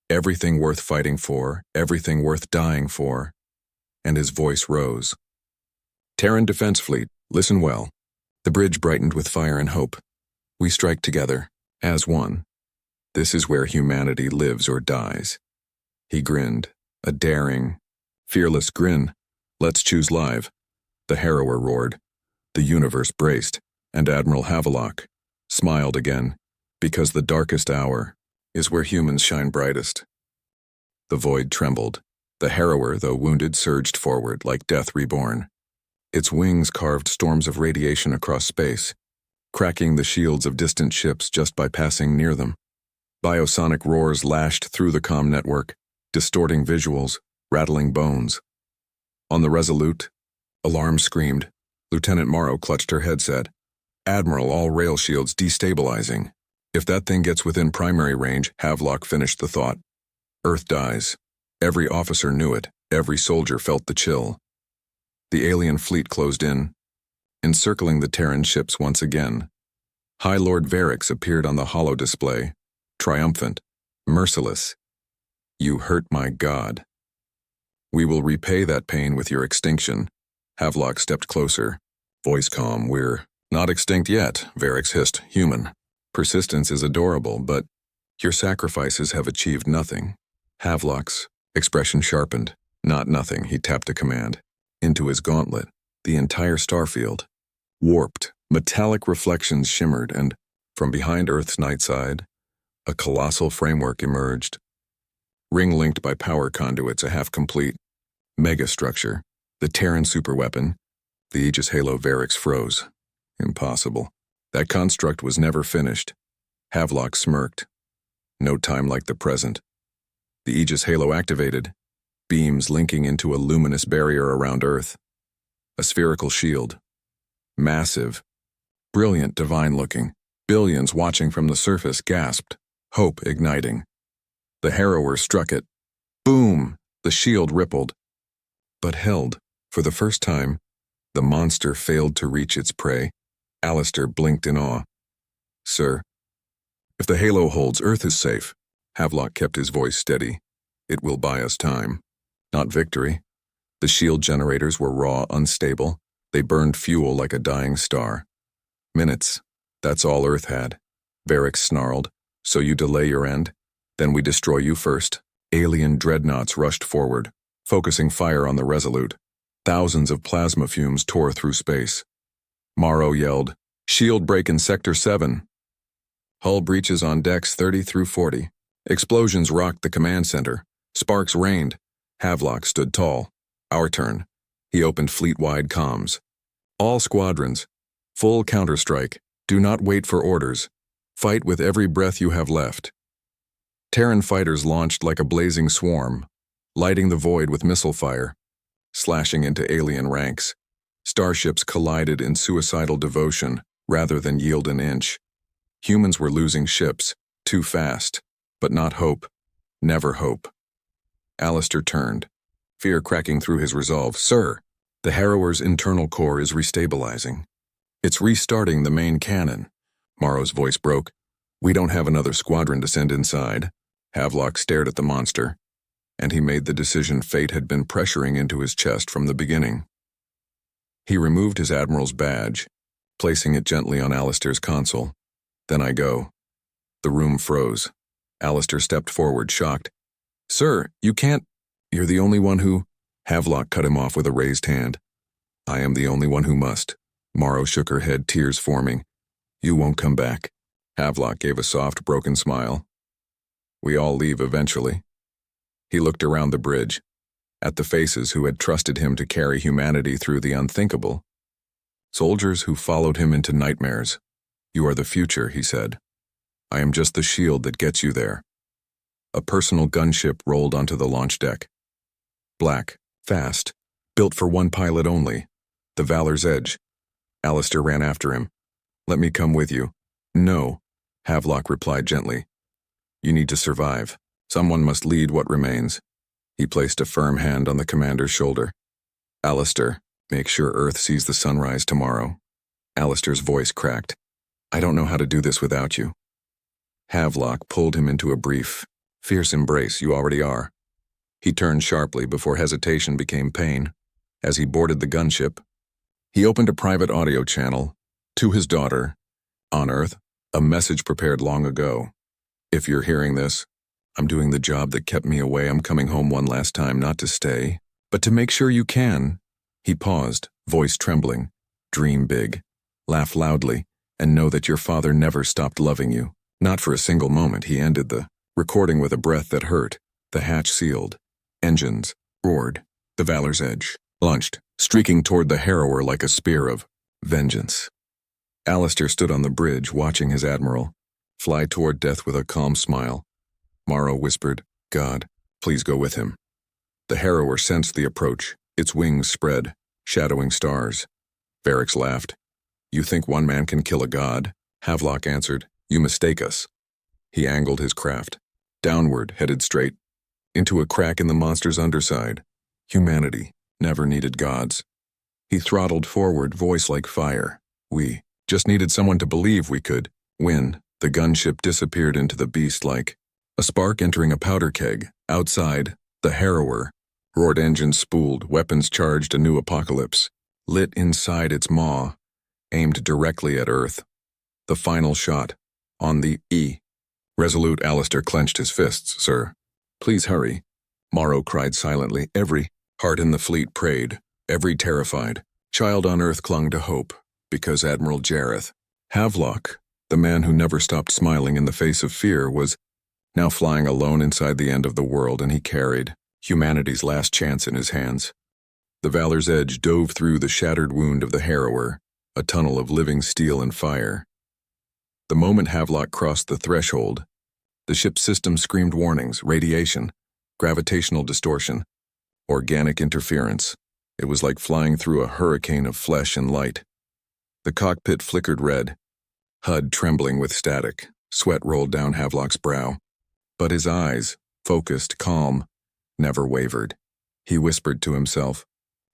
Everything worth fighting for, everything worth dying for. And his voice rose. "Terran Defense Fleet, listen well." The bridge brightened with fire and hope. "We strike together, as one. This is where humanity lives or dies. He grinned, a daring, fearless grin. Let's choose live. The harrower roared. The universe braced, and Admiral Havelock smiled again, because the darkest hour is where humans shine brightest. The void trembled. The harrower, though wounded, surged forward like death reborn. Its wings carved storms of radiation across space, cracking the shields of distant ships just by passing near them. Biosonic roars lashed through the comm network, distorting visuals, rattling bones. On the Resolute, alarm screamed. Lieutenant Morrow clutched her headset. Admiral, all rail shields destabilizing. If that thing gets within primary range, Havelock finished the thought. Earth dies. Every officer knew it. Every soldier felt the chill. The alien fleet closed in, encircling the Terran ships once again. High Lord Varix appeared on the holo display, triumphant, merciless. You hurt my god. We will repay that pain with your extinction. Havelock stepped closer, voice calm. We're not extinct yet, Varix hissed. Human. Persistence is adorable, but your sacrifices have achieved nothing. Havelock's expression sharpened. Not nothing, he tapped a command. Into his gauntlet, the entire starfield warped. Metallic reflections shimmered, and from behind Earth's night side, a colossal framework emerged. Ring-linked by power conduits, a half-complete megastructure. The Terran superweapon, the Aegis Halo. Varix froze. Impossible. That construct was never finished. Havelock smirked. No time like the present. The Aegis Halo activated, beams linking into a luminous barrier around Earth. A spherical shield. Massive. Brilliant, divine-looking. Billions watching from the surface gasped, hope igniting. The harrower struck it. Boom! The shield rippled. But held. For the first time, the monster failed to reach its prey. Alistair blinked in awe. Sir, if the halo holds, Earth is safe. Havelock kept his voice steady. It will buy us time. Not victory. The shield generators were raw, unstable. They burned fuel like a dying star. Minutes. That's all Earth had. Varix snarled. So you delay your end? Then we destroy you first. Alien dreadnoughts rushed forward, focusing fire on the Resolute. Thousands of plasma fumes tore through space. Morrow yelled, Shield break in Sector 7. Hull breaches on decks 30 through 40. Explosions rocked the command center. Sparks rained. Havelock stood tall. Our turn. He opened fleet-wide comms. All squadrons. Full counterstrike. Do not wait for orders. Fight with every breath you have left. Terran fighters launched like a blazing swarm, lighting the void with missile fire, slashing into alien ranks. Starships collided in suicidal devotion rather than yield an inch. Humans were losing ships, too fast, but not hope. Never hope. Alistair turned, fear cracking through his resolve. Sir, the harrower's internal core is restabilizing. It's restarting the main cannon. Morrow's voice broke. We don't have another squadron to send inside. Havelock stared at the monster, and he made the decision fate had been pressuring into his chest from the beginning. He removed his admiral's badge, placing it gently on Alistair's console. Then I go. The room froze. Alistair stepped forward, shocked. Sir, you can't. You're the only one who. Havelock cut him off with a raised hand. I am the only one who must. Morrow shook her head, tears forming. You won't come back. Havelock gave a soft, broken smile. We all leave eventually. He looked around the bridge, at the faces who had trusted him to carry humanity through the unthinkable. Soldiers who followed him into nightmares. You are the future, he said. I am just the shield that gets you there. A personal gunship rolled onto the launch deck. Black, fast, built for one pilot only, the Valor's Edge. Alistair ran after him. Let me come with you. No, Havelock replied gently. You need to survive. Someone must lead what remains. He placed a firm hand on the commander's shoulder. Alistair, make sure Earth sees the sunrise tomorrow. Alistair's voice cracked. I don't know how to do this without you. Havelock pulled him into a brief, fierce embrace. You already are. He turned sharply before hesitation became pain. As he boarded the gunship, he opened a private audio channel. To his daughter, on Earth, a message prepared long ago. If you're hearing this, I'm doing the job that kept me away. I'm coming home one last time, not to stay, but to make sure you can." He paused, voice trembling. "Dream big, laugh loudly, and know that your father never stopped loving you. Not for a single moment." He ended the recording with a breath that hurt. The hatch sealed. Engines roared. The Valor's Edge launched, streaking toward the harrower like a spear of vengeance. Alistair stood on the bridge, watching his admiral fly toward death with a calm smile. Morrow whispered, "God, please go with him." The harrower sensed the approach, its wings spread, shadowing stars. Varric laughed. "You think one man can kill a god?" Havelock answered, "You mistake us." He angled his craft, downward, headed straight, into a crack in the monster's underside. Humanity never needed gods. He throttled forward, voice like fire. "We just needed someone to believe we could win." The gunship disappeared into the beast like a spark entering a powder keg. Outside, the harrower roared, engines spooled, weapons charged, a new apocalypse lit inside its maw, aimed directly at Earth. The final shot, on the E. Resolute, Alistair clenched his fists. "Sir, please hurry." Morrow cried silently. Every heart in the fleet prayed. Every terrified child on Earth clung to hope, because Admiral Jareth Havelock, the man who never stopped smiling in the face of fear, was now flying alone inside the end of the world, and he carried humanity's last chance in his hands. The Valor's Edge dove through the shattered wound of the harrower, a tunnel of living steel and fire. The moment Havelock crossed the threshold, the ship's system screamed warnings: radiation, gravitational distortion, organic interference. It was like flying through a hurricane of flesh and light. The cockpit flickered red, HUD trembling with static. Sweat rolled down Havelock's brow. But his eyes, focused, calm, never wavered. He whispered to himself,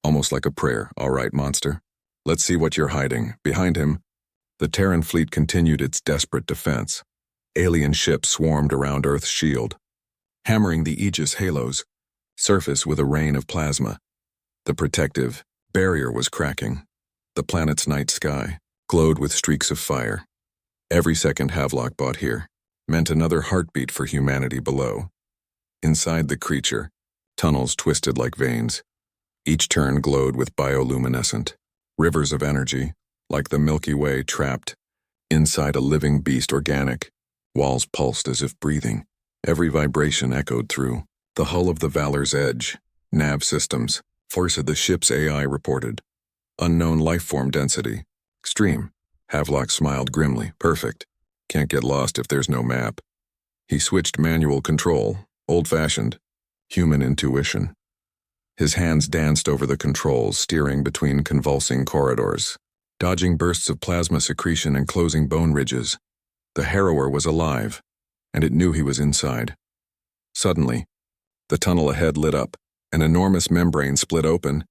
almost like a prayer, "All right, monster. Let's see what you're hiding." Behind him, the Terran fleet continued its desperate defense. Alien ships swarmed around Earth's shield, hammering the Aegis halos, surface with a rain of plasma. The protective barrier was cracking. The planet's night sky glowed with streaks of fire. Every second Havelock bought here meant another heartbeat for humanity below. Inside the creature, tunnels twisted like veins. Each turn glowed with bioluminescent rivers of energy, like the Milky Way trapped inside a living beast, organic. Walls pulsed as if breathing. Every vibration echoed through the hull of the Valor's Edge. Nav systems, force of the ship's AI reported. Unknown lifeform density. Extreme. Havelock smiled grimly. Perfect. Can't get lost if there's no map. He switched manual control, old-fashioned, human intuition. His hands danced over the controls, steering between convulsing corridors, dodging bursts of plasma secretion and closing bone ridges. The harrower was alive, and it knew he was inside. Suddenly, the tunnel ahead lit up. An enormous membrane split open,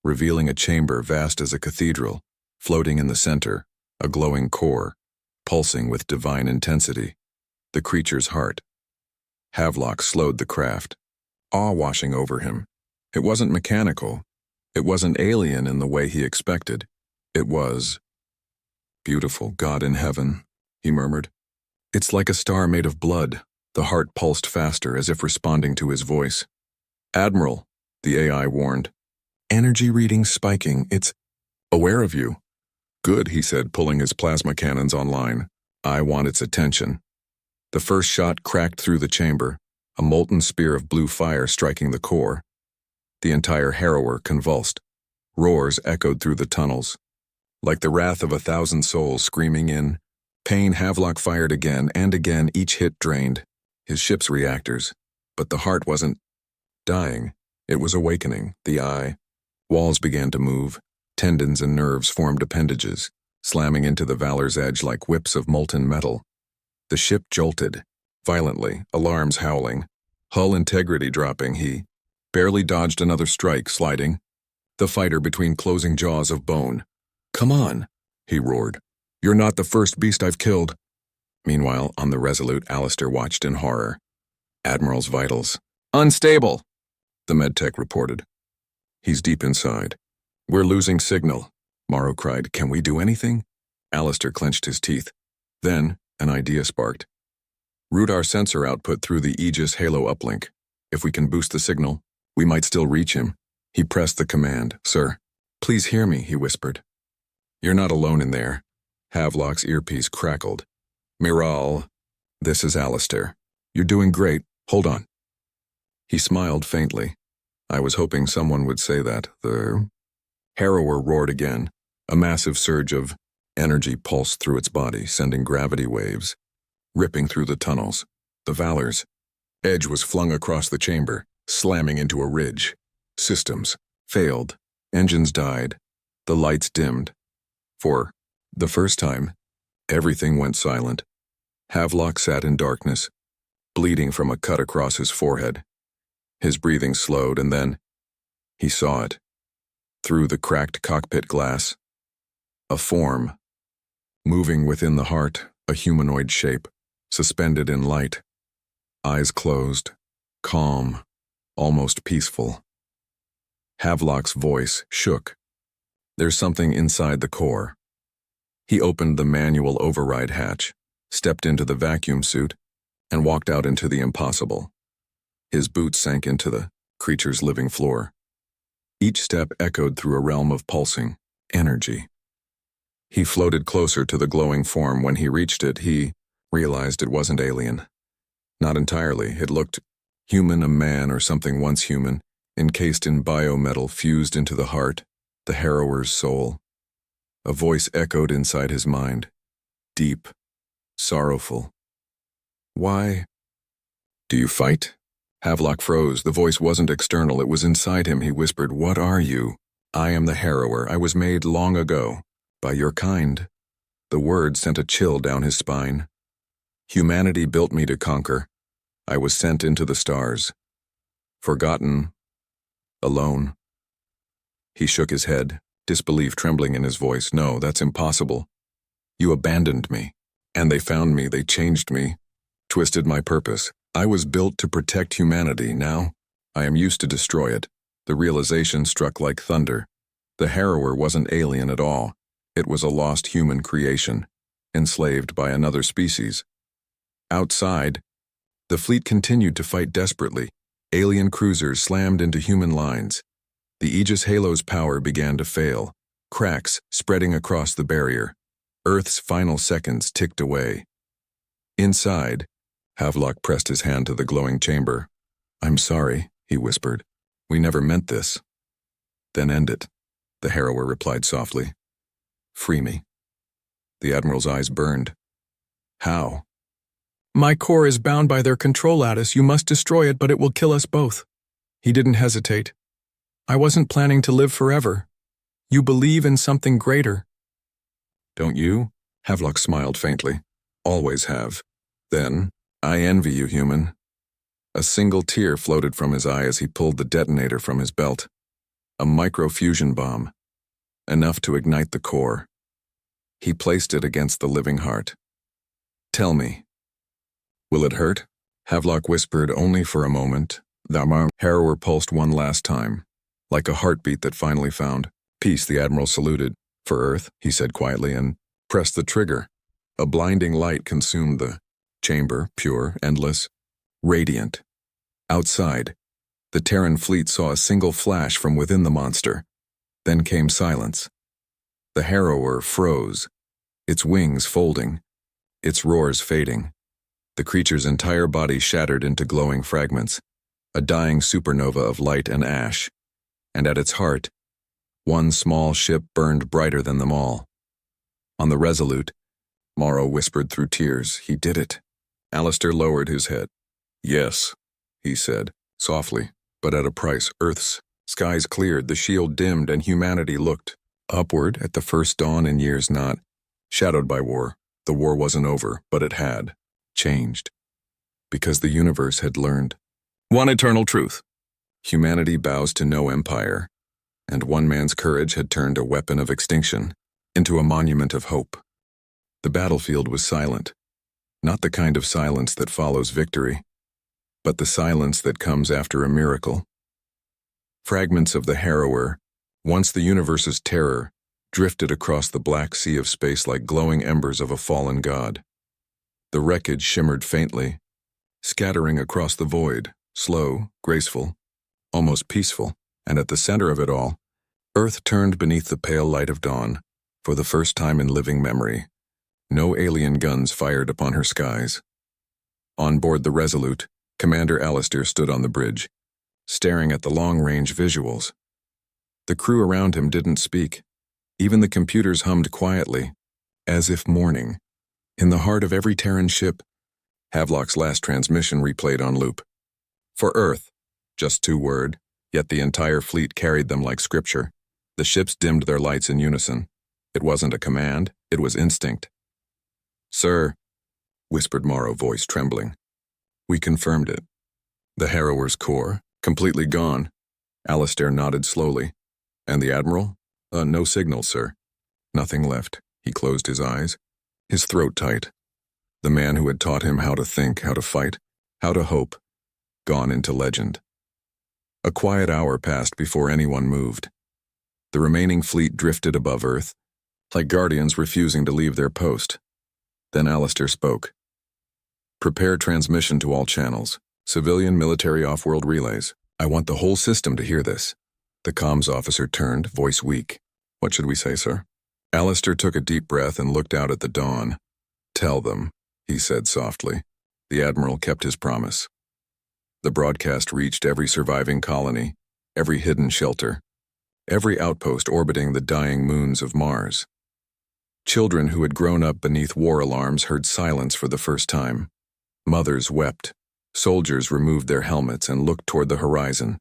revealing a chamber vast as a cathedral. Floating in the center, a glowing core, pulsing with divine intensity. The creature's heart. Havelock slowed the craft, awe washing over him. It wasn't mechanical. It wasn't alien in the way he expected. It was beautiful. "God in heaven," he murmured. "It's like a star made of blood." The heart pulsed faster, as if responding to his voice. "Admiral," the AI warned. "Energy readings spiking. It's aware of you." "Good," he said, pulling his plasma cannons online. "I want its attention." The first shot cracked through the chamber, a molten spear of blue fire striking the core. The entire harrower convulsed. Roars echoed through the tunnels, like the wrath of 1,000 souls screaming in pain. Havelock fired again and again, each hit drained his ship's reactors. But the heart wasn't dying. It was awakening. The eye. Walls began to move. Tendons and nerves formed appendages, slamming into the Valor's Edge like whips of molten metal. The ship jolted, violently, alarms howling, hull integrity dropping. He barely dodged another strike, sliding, the fighter between closing jaws of bone. "Come on," he roared. "You're not the first beast I've killed." Meanwhile, on the Resolute, Alistair watched in horror. Admiral's vitals. "Unstable," the medtech reported. "He's deep inside. We're losing signal," Morrow cried. "Can we do anything?" Alistair clenched his teeth. Then, an idea sparked. Route our sensor output through the Aegis Halo uplink. If we can boost the signal, we might still reach him. He pressed the command. Sir, please hear me, he whispered. You're not alone in there. Havelock's earpiece crackled. Miral, this is Alistair. You're doing great. Hold on. He smiled faintly. I was hoping someone would say that. The harrower roared again. A massive surge of energy pulsed through its body, sending gravity waves, ripping through the tunnels. The Valor's edge was flung across the chamber, slamming into a ridge. Systems failed. Engines died. The lights dimmed. For the first time, everything went silent. Havelock sat in darkness, bleeding from a cut across his forehead. His breathing slowed, and then he saw it. Through the cracked cockpit glass, a form, moving within the heart, a humanoid shape, suspended in light. Eyes closed, calm, almost peaceful. Havelock's voice shook. There's something inside the core. He opened the manual override hatch, stepped into the vacuum suit, and walked out into the impossible. His boots sank into the creature's living floor. Each step echoed through a realm of pulsing energy. He floated closer to the glowing form. When he reached it, he realized it wasn't alien. Not entirely. It looked human, a man or something once human, encased in biometal fused into the heart, the harrower's soul. A voice echoed inside his mind, deep, sorrowful. Why? Do you fight? Havelock froze. The voice wasn't external, it was inside him. He whispered, What are you? I am the harrower. I was made long ago. By your kind. The word sent a chill down his spine. Humanity built me to conquer. I was sent into the stars. Forgotten. Alone. He shook his head, disbelief trembling in his voice. No, that's impossible. You abandoned me. And they found me, they changed me, twisted my purpose. I was built to protect humanity. Now, I am used to destroy it. The realization struck like thunder. The harrower wasn't alien at all. It was a lost human creation, enslaved by another species. Outside, the fleet continued to fight desperately. Alien cruisers slammed into human lines. The Aegis Halo's power began to fail, cracks spreading across the barrier. Earth's final seconds ticked away. Inside, Havelock pressed his hand to the glowing chamber. I'm sorry, he whispered. We never meant this. Then end it, the harrower replied softly. Free me. The Admiral's eyes burned. How? My core is bound by their control lattice. You must destroy it, but it will kill us both. He didn't hesitate. I wasn't planning to live forever. You believe in something greater. Don't you? Havelock smiled faintly. Always have. Then, I envy you, human. A single tear floated from his eye as he pulled the detonator from his belt. A microfusion bomb. Enough to ignite the core. He placed it against the living heart. Tell me. Will it hurt? Havelock whispered only for a moment. The harrower pulsed one last time, like a heartbeat that finally found peace. The Admiral saluted. For Earth, he said quietly, and pressed the trigger. A blinding light consumed the chamber, pure, endless, radiant. Outside, the Terran fleet saw a single flash from within the monster. Then came silence. The harrower froze, its wings folding, its roars fading. The creature's entire body shattered into glowing fragments, a dying supernova of light and ash. And at its heart, one small ship burned brighter than them all. On the Resolute, Morrow whispered through tears, he did it. Alistair lowered his head. Yes, he said, softly, but at a price. Earth's skies cleared, the shield dimmed, and humanity looked upward at the first dawn in years not shadowed by war. The war wasn't over, but it had changed. Because the universe had learned one eternal truth. Humanity bows to no empire, and one man's courage had turned a weapon of extinction into a monument of hope. The battlefield was silent, not the kind of silence that follows victory, but the silence that comes after a miracle. Fragments of the harrower, once the universe's terror, drifted across the black sea of space like glowing embers of a fallen god. The wreckage shimmered faintly, scattering across the void, slow, graceful, almost peaceful, and at the center of it all, Earth turned beneath the pale light of dawn, for the first time in living memory. No alien guns fired upon her skies. On board the Resolute, Commander Alistair stood on the bridge, staring at the long-range visuals. The crew around him didn't speak. Even the computers hummed quietly, as if mourning. In the heart of every Terran ship, Havelock's last transmission replayed on loop. For Earth, just 2 words, yet the entire fleet carried them like scripture. The ships dimmed their lights in unison. It wasn't a command, it was instinct. "Sir," whispered Morrow, voice trembling. "We confirmed it. The Harrower's core, completely gone." Alistair nodded slowly. "And the Admiral? No signal, sir." Nothing left. He closed his eyes, his throat tight. The man who had taught him how to think, how to fight, how to hope, gone into legend. A quiet hour passed before anyone moved. The remaining fleet drifted above Earth, like guardians refusing to leave their post. Then Alistair spoke. "Prepare transmission to all channels, civilian, military, off-world relays. I want the whole system to hear this." The comms officer turned, voice weak. "What should we say, sir?" Alistair took a deep breath and looked out at the dawn. "Tell them," he said softly. The Admiral kept his promise. The broadcast reached every surviving colony, every hidden shelter, every outpost orbiting the dying moons of Mars. Children who had grown up beneath war alarms heard silence for the first time. Mothers wept. Soldiers removed their helmets and looked toward the horizon,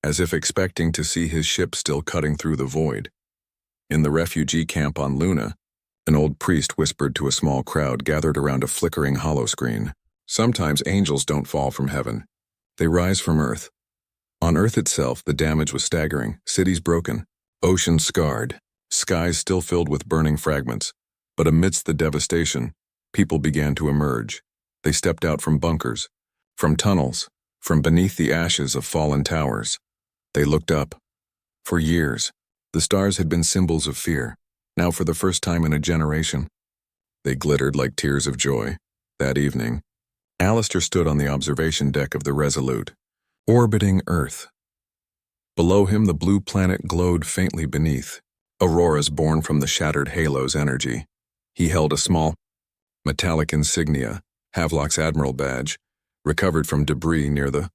as if expecting to see his ship still cutting through the void. In the refugee camp on Luna, an old priest whispered to a small crowd gathered around a flickering holoscreen. "Sometimes angels don't fall from heaven. They rise from Earth." On Earth itself, the damage was staggering. Cities broken, oceans scarred, skies still filled with burning fragments. But amidst the devastation, people began to emerge. They stepped out from bunkers, from tunnels, from beneath the ashes of fallen towers. They looked up. For years, the stars had been symbols of fear. Now, for the first time in a generation, they glittered like tears of joy. That evening, Alistair stood on the observation deck of the Resolute, orbiting Earth. Below him, the blue planet glowed faintly beneath, auroras born from the shattered halo's energy. He held a small, metallic insignia, Havelock's Admiral badge, recovered from debris near the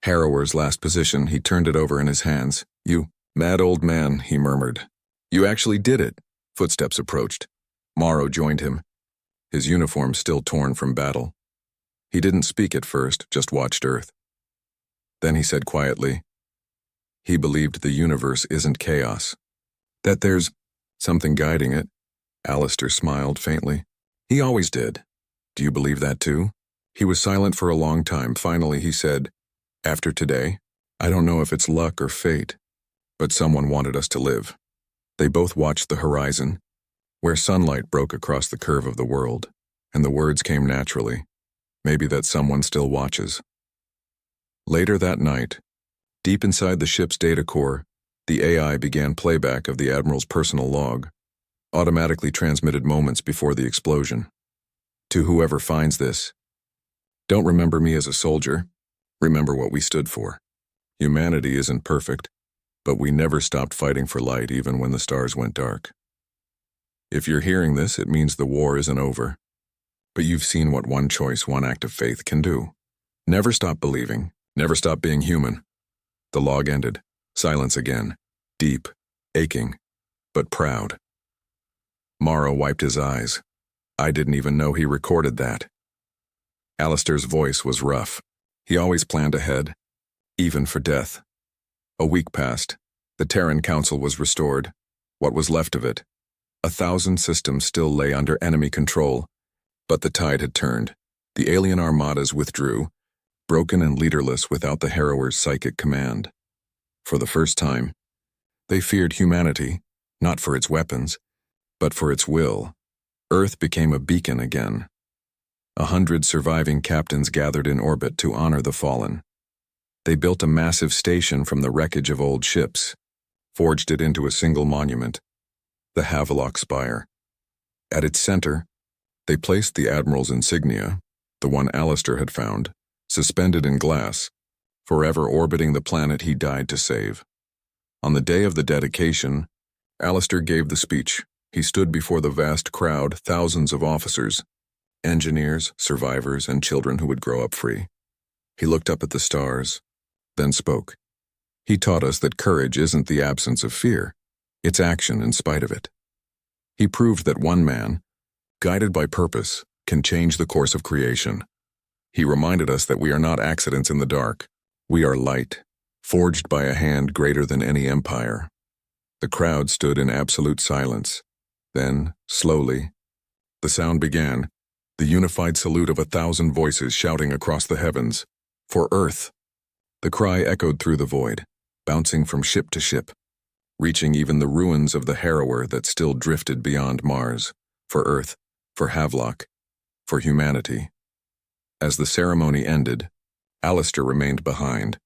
Harrower's last position. He turned it over in his hands. "You mad old man," he murmured. "You actually did it." Footsteps approached. Morrow joined him, his uniform still torn from battle. He didn't speak at first, just watched Earth. Then he said quietly, he believed the universe isn't chaos, that there's something guiding it. Alistair smiled faintly. He always did. "Do you believe that too?" He was silent for a long time. Finally he said, "After today, I don't know if it's luck or fate, but someone wanted us to live." They both watched the horizon, where sunlight broke across the curve of the world, and the words came naturally. Maybe that someone still watches. Later that night, deep inside the ship's data core, the AI began playback of the Admiral's personal log, automatically transmitted moments before the explosion. "To whoever finds this, don't remember me as a soldier. Remember what we stood for. Humanity isn't perfect, but we never stopped fighting for light even when the stars went dark. If you're hearing this, it means the war isn't over. But you've seen what one choice, one act of faith can do. Never stop believing, never stop being human." The log ended. Silence again. Deep, aching, but proud. Morrow wiped his eyes. "I didn't even know he recorded that." Alistair's voice was rough. He always planned ahead, even for death. A week passed. The Terran Council was restored. What was left of it? 1,000 systems still lay under enemy control. But the tide had turned. The alien armadas withdrew, broken and leaderless without the Harrower's psychic command. For the first time, they feared humanity, not for its weapons, but for its will. Earth became a beacon again. 100 surviving captains gathered in orbit to honor the fallen. They built a massive station from the wreckage of old ships, forged it into a single monument, the Havelock Spire. At its center, They placed the Admiral's insignia, the one Alistair had found, suspended in glass, forever orbiting the planet he died to save. On the day of the dedication, Alistair gave the speech. He stood before the vast crowd, thousands of officers, engineers, survivors, and children who would grow up free. He looked up at the stars, then spoke. He taught us that courage isn't the absence of fear, it's action in spite of it. He proved that one man, guided by purpose, can change the course of creation. He reminded us that we are not accidents in the dark. We are light, forged by a hand greater than any empire. The crowd stood in absolute silence. Then, slowly, the sound began, the unified salute of 1,000 voices shouting across the heavens. For Earth! The cry echoed through the void, bouncing from ship to ship, reaching even the ruins of the Harrower that still drifted beyond Mars. For Earth, for Havelock, for humanity. As the ceremony ended, Alistair remained behind,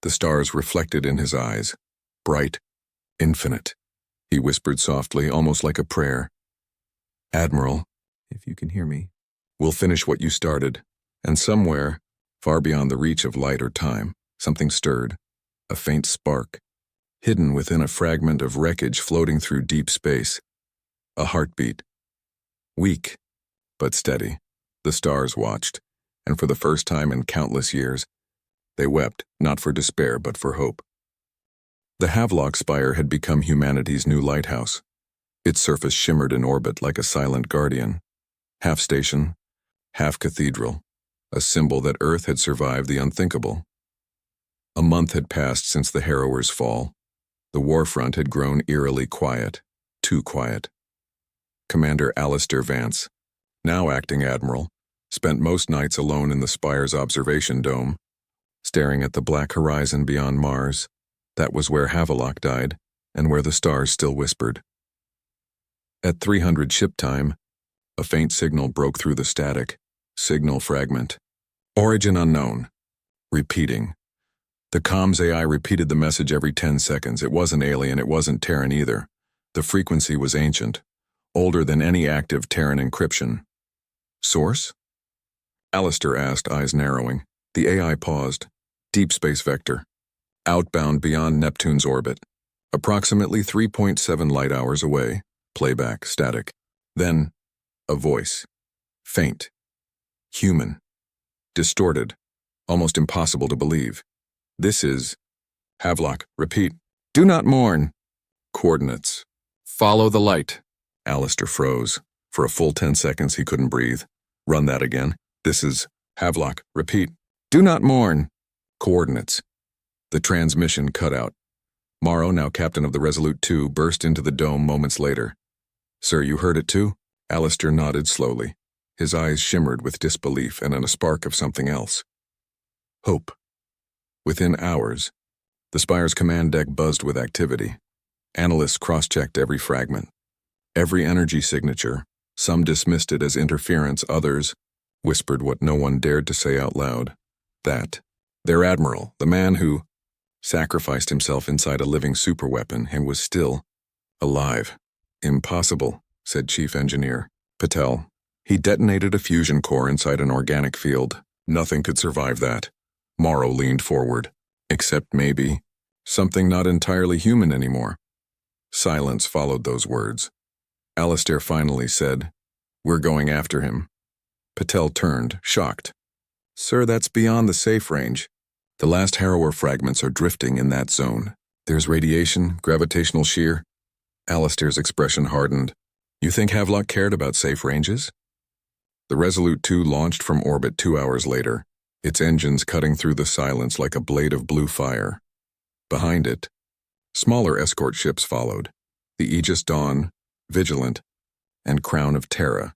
the stars reflected in his eyes, bright, infinite. He whispered softly, almost like a prayer. Admiral, if you can hear me, we'll finish what you started, and somewhere, far beyond the reach of light or time, something stirred, a faint spark, hidden within a fragment of wreckage floating through deep space. A heartbeat. Weak, but steady. The stars watched, and for the first time in countless years, they wept, not for despair but for hope. The Havelock Spire had become humanity's new lighthouse. Its surface shimmered in orbit like a silent guardian, half station, half cathedral, a symbol that Earth had survived the unthinkable. A month had passed since the Harrower's fall. The war front had grown eerily quiet, too quiet. Commander Alistair Vance, now acting admiral, spent most nights alone in the Spire's observation dome, staring at the black horizon beyond Mars. That was where Havelock died, and where the stars still whispered. At 300 ship time, a faint signal broke through the static. Signal fragment. Origin unknown. Repeating. The comms AI repeated the message every 10 seconds. It wasn't alien, it wasn't Terran either. The frequency was ancient, older than any active Terran encryption. Source? Alistair asked, eyes narrowing. The AI paused. Deep space vector. Outbound beyond Neptune's orbit. Approximately 3.7 light hours away. Playback, static. Then, a voice. Faint. Human. Distorted. Almost impossible to believe. This is... Havelock, repeat. Do not mourn. Coordinates. Follow the light. Alistair froze. For a full 10 seconds he couldn't breathe. Run that again. This is... Havelock, repeat. Do not mourn. Coordinates. The transmission cut out. Morrow, now captain of the Resolute 2, burst into the dome moments later. Sir, you heard it too? Alistair nodded slowly. His eyes shimmered with disbelief and a spark of something else. Hope. Within hours, the Spire's command deck buzzed with activity. Analysts cross-checked every fragment, every energy signature. Some dismissed it as interference, others whispered what no one dared to say out loud. That their admiral, the man who sacrificed himself inside a living superweapon and was still alive. Impossible, said Chief Engineer Patel. He detonated a fusion core inside an organic field. Nothing could survive that. Morrow leaned forward. Except maybe something not entirely human anymore. Silence followed those words. Alistair finally said, We're going after him. Patel turned, shocked. Sir, that's beyond the safe range. The last Harrower fragments are drifting in that zone. There's radiation, gravitational shear. Alistair's expression hardened. You think Havelock cared about safe ranges? The Resolute 2 launched from orbit 2 hours later, its engines cutting through the silence like a blade of blue fire. Behind it, smaller escort ships followed, the Aegis Dawn, Vigilant, and Crown of Terra.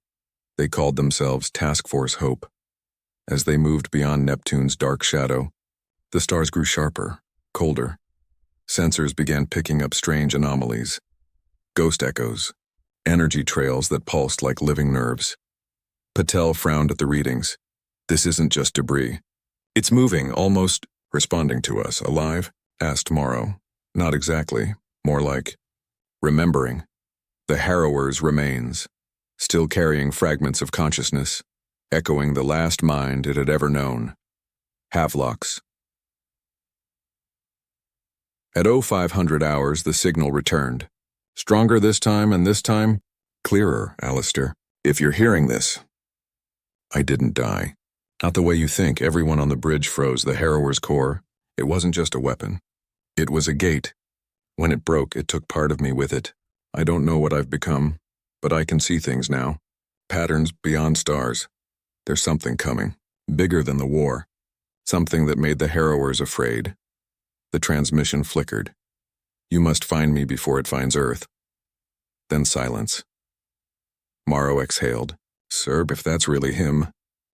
They called themselves Task Force Hope. As they moved beyond Neptune's dark shadow, the stars grew sharper, colder. Sensors began picking up strange anomalies, ghost echoes, energy trails that pulsed like living nerves. Patel frowned at the readings. This isn't just debris. It's moving, almost responding to us. Alive? Asked Morrow. Not exactly. More like remembering. The Harrower's remains. still carrying fragments of consciousness, echoing the last mind it had ever known. Havelock's. At 0500 hours, the signal returned. Stronger this time, and this time, clearer, Alistair. If you're hearing this. I didn't die. Not the way you think. Everyone on the bridge froze. The Harrower's core. It wasn't just a weapon. It was a gate. When it broke, it took part of me with it. I don't know what I've become, but I can see things now. Patterns beyond stars. There's something coming, bigger than the war. Something that made the Harrowers afraid. The transmission flickered. You must find me before it finds Earth. Then silence. Morrow exhaled. Sir, if that's really him.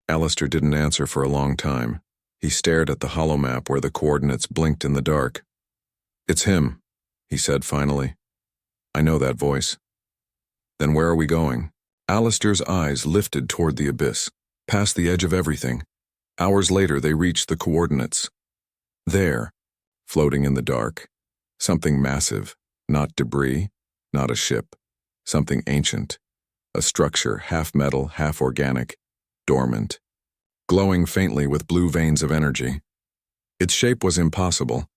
Alistair didn't answer for a long time. He stared at the holomap where the coordinates blinked in the dark. It's him, he said finally. I know that voice. Then where are we going? Alistair's eyes lifted toward the abyss, past the edge of everything. Hours later, they reached the coordinates. There, floating in the dark, something massive, not debris, not a ship, something ancient, a structure half metal, half organic, dormant, glowing faintly with blue veins of energy. Its shape was impossible,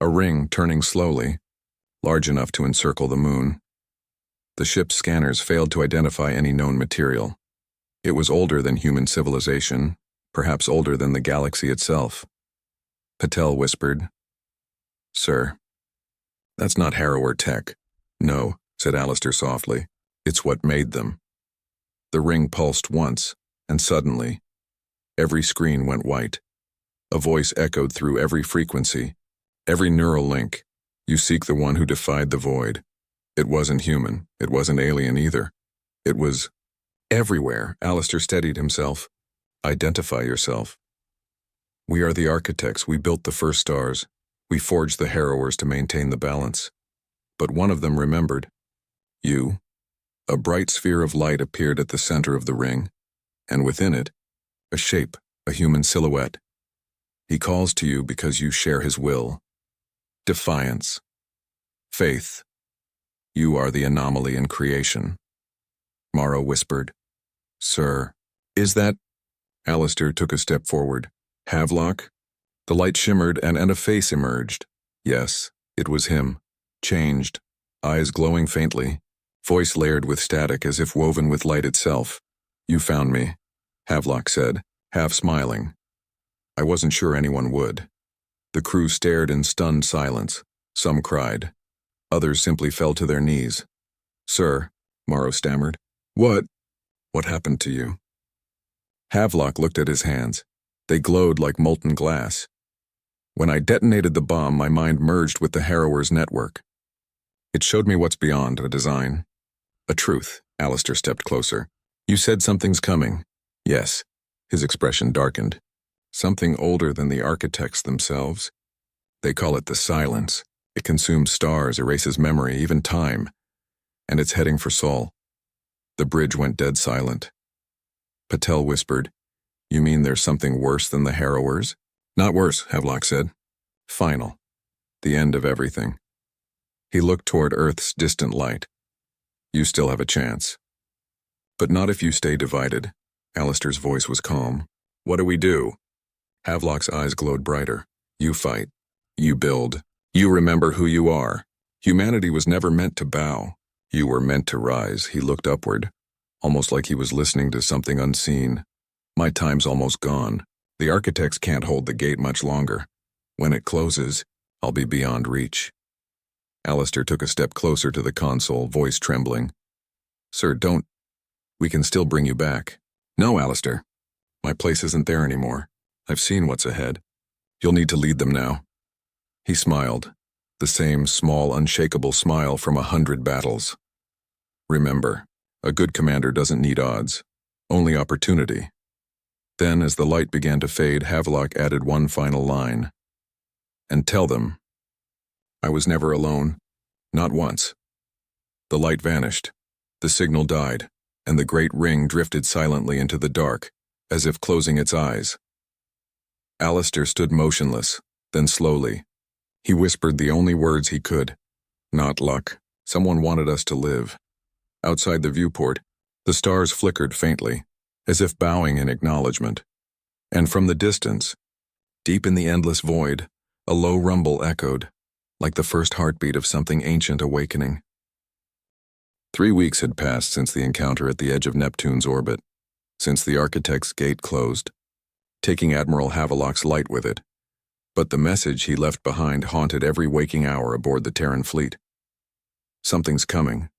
a ring turning slowly, large enough to encircle the moon. The ship's scanners failed to identify any known material. It was older than human civilization, perhaps older than the galaxy itself. Patel whispered, Sir, that's not Harrower tech. No, said Alistair softly. It's what made them. The ring pulsed once, and suddenly, every screen went white. A voice echoed through every frequency, every neural link. You seek the one who defied the void. It wasn't human. It wasn't alien either. It was everywhere. Alistair steadied himself. Identify yourself. We are the architects. We built the first stars. We forged the Harrowers to maintain the balance. But one of them remembered. You. A bright sphere of light appeared at the center of the ring, and within it, a shape, a human silhouette. He calls to you because you share his will. Defiance. Faith. You are the anomaly in creation. Morrow whispered, Sir, is that? Alistair took a step forward. Havelock? The light shimmered and a face emerged. Yes, it was him. Changed. Eyes glowing faintly. Voice layered with static as if woven with light itself. You found me, Havelock said, half smiling. I wasn't sure anyone would. The crew stared in stunned silence. Some cried. Others simply fell to their knees. Sir, Morrow stammered. What happened to you? Havelock looked at his hands. They glowed like molten glass. When I detonated the bomb, my mind merged with the Harrower's network. It showed me what's beyond a design. A truth. Alistair stepped closer. You said something's coming. Yes. His expression darkened. Something older than the architects themselves. They call it the silence. It consumes stars, erases memory, even time. And it's heading for Sol. The bridge went dead silent. Patel whispered, You mean there's something worse than the Harrowers? Not worse, Havelock said. Final. The end of everything. He looked toward Earth's distant light. You still have a chance. But not if you stay divided. Alistair's voice was calm. What do we do? Havelock's eyes glowed brighter. You fight. You build. You remember who you are. Humanity was never meant to bow. You were meant to rise. He looked upward, almost like he was listening to something unseen. My time's almost gone. The architects can't hold the gate much longer. When it closes, I'll be beyond reach. Alistair took a step closer to the console, voice trembling. Sir, don't. We can still bring you back. No, Alistair. My place isn't there anymore. I've seen what's ahead. You'll need to lead them now. He smiled, the same small, unshakable smile from 100 battles. Remember, a good commander doesn't need odds, only opportunity. Then, as the light began to fade, Havelock added one final line. And tell them, I was never alone, not once. The light vanished, the signal died, and the great ring drifted silently into the dark, as if closing its eyes. Alistair stood motionless, then slowly. He whispered the only words he could. Not luck. Someone wanted us to live. Outside the viewport, The stars flickered faintly, as if bowing in acknowledgement. And from the distance, deep in the endless void, a low rumble echoed, like the first heartbeat of something ancient awakening. 3 weeks had passed since the encounter at the edge of Neptune's orbit, since the Architect's gate closed, taking Admiral Havelock's light with it. But the message he left behind haunted every waking hour aboard the Terran fleet. Something's coming.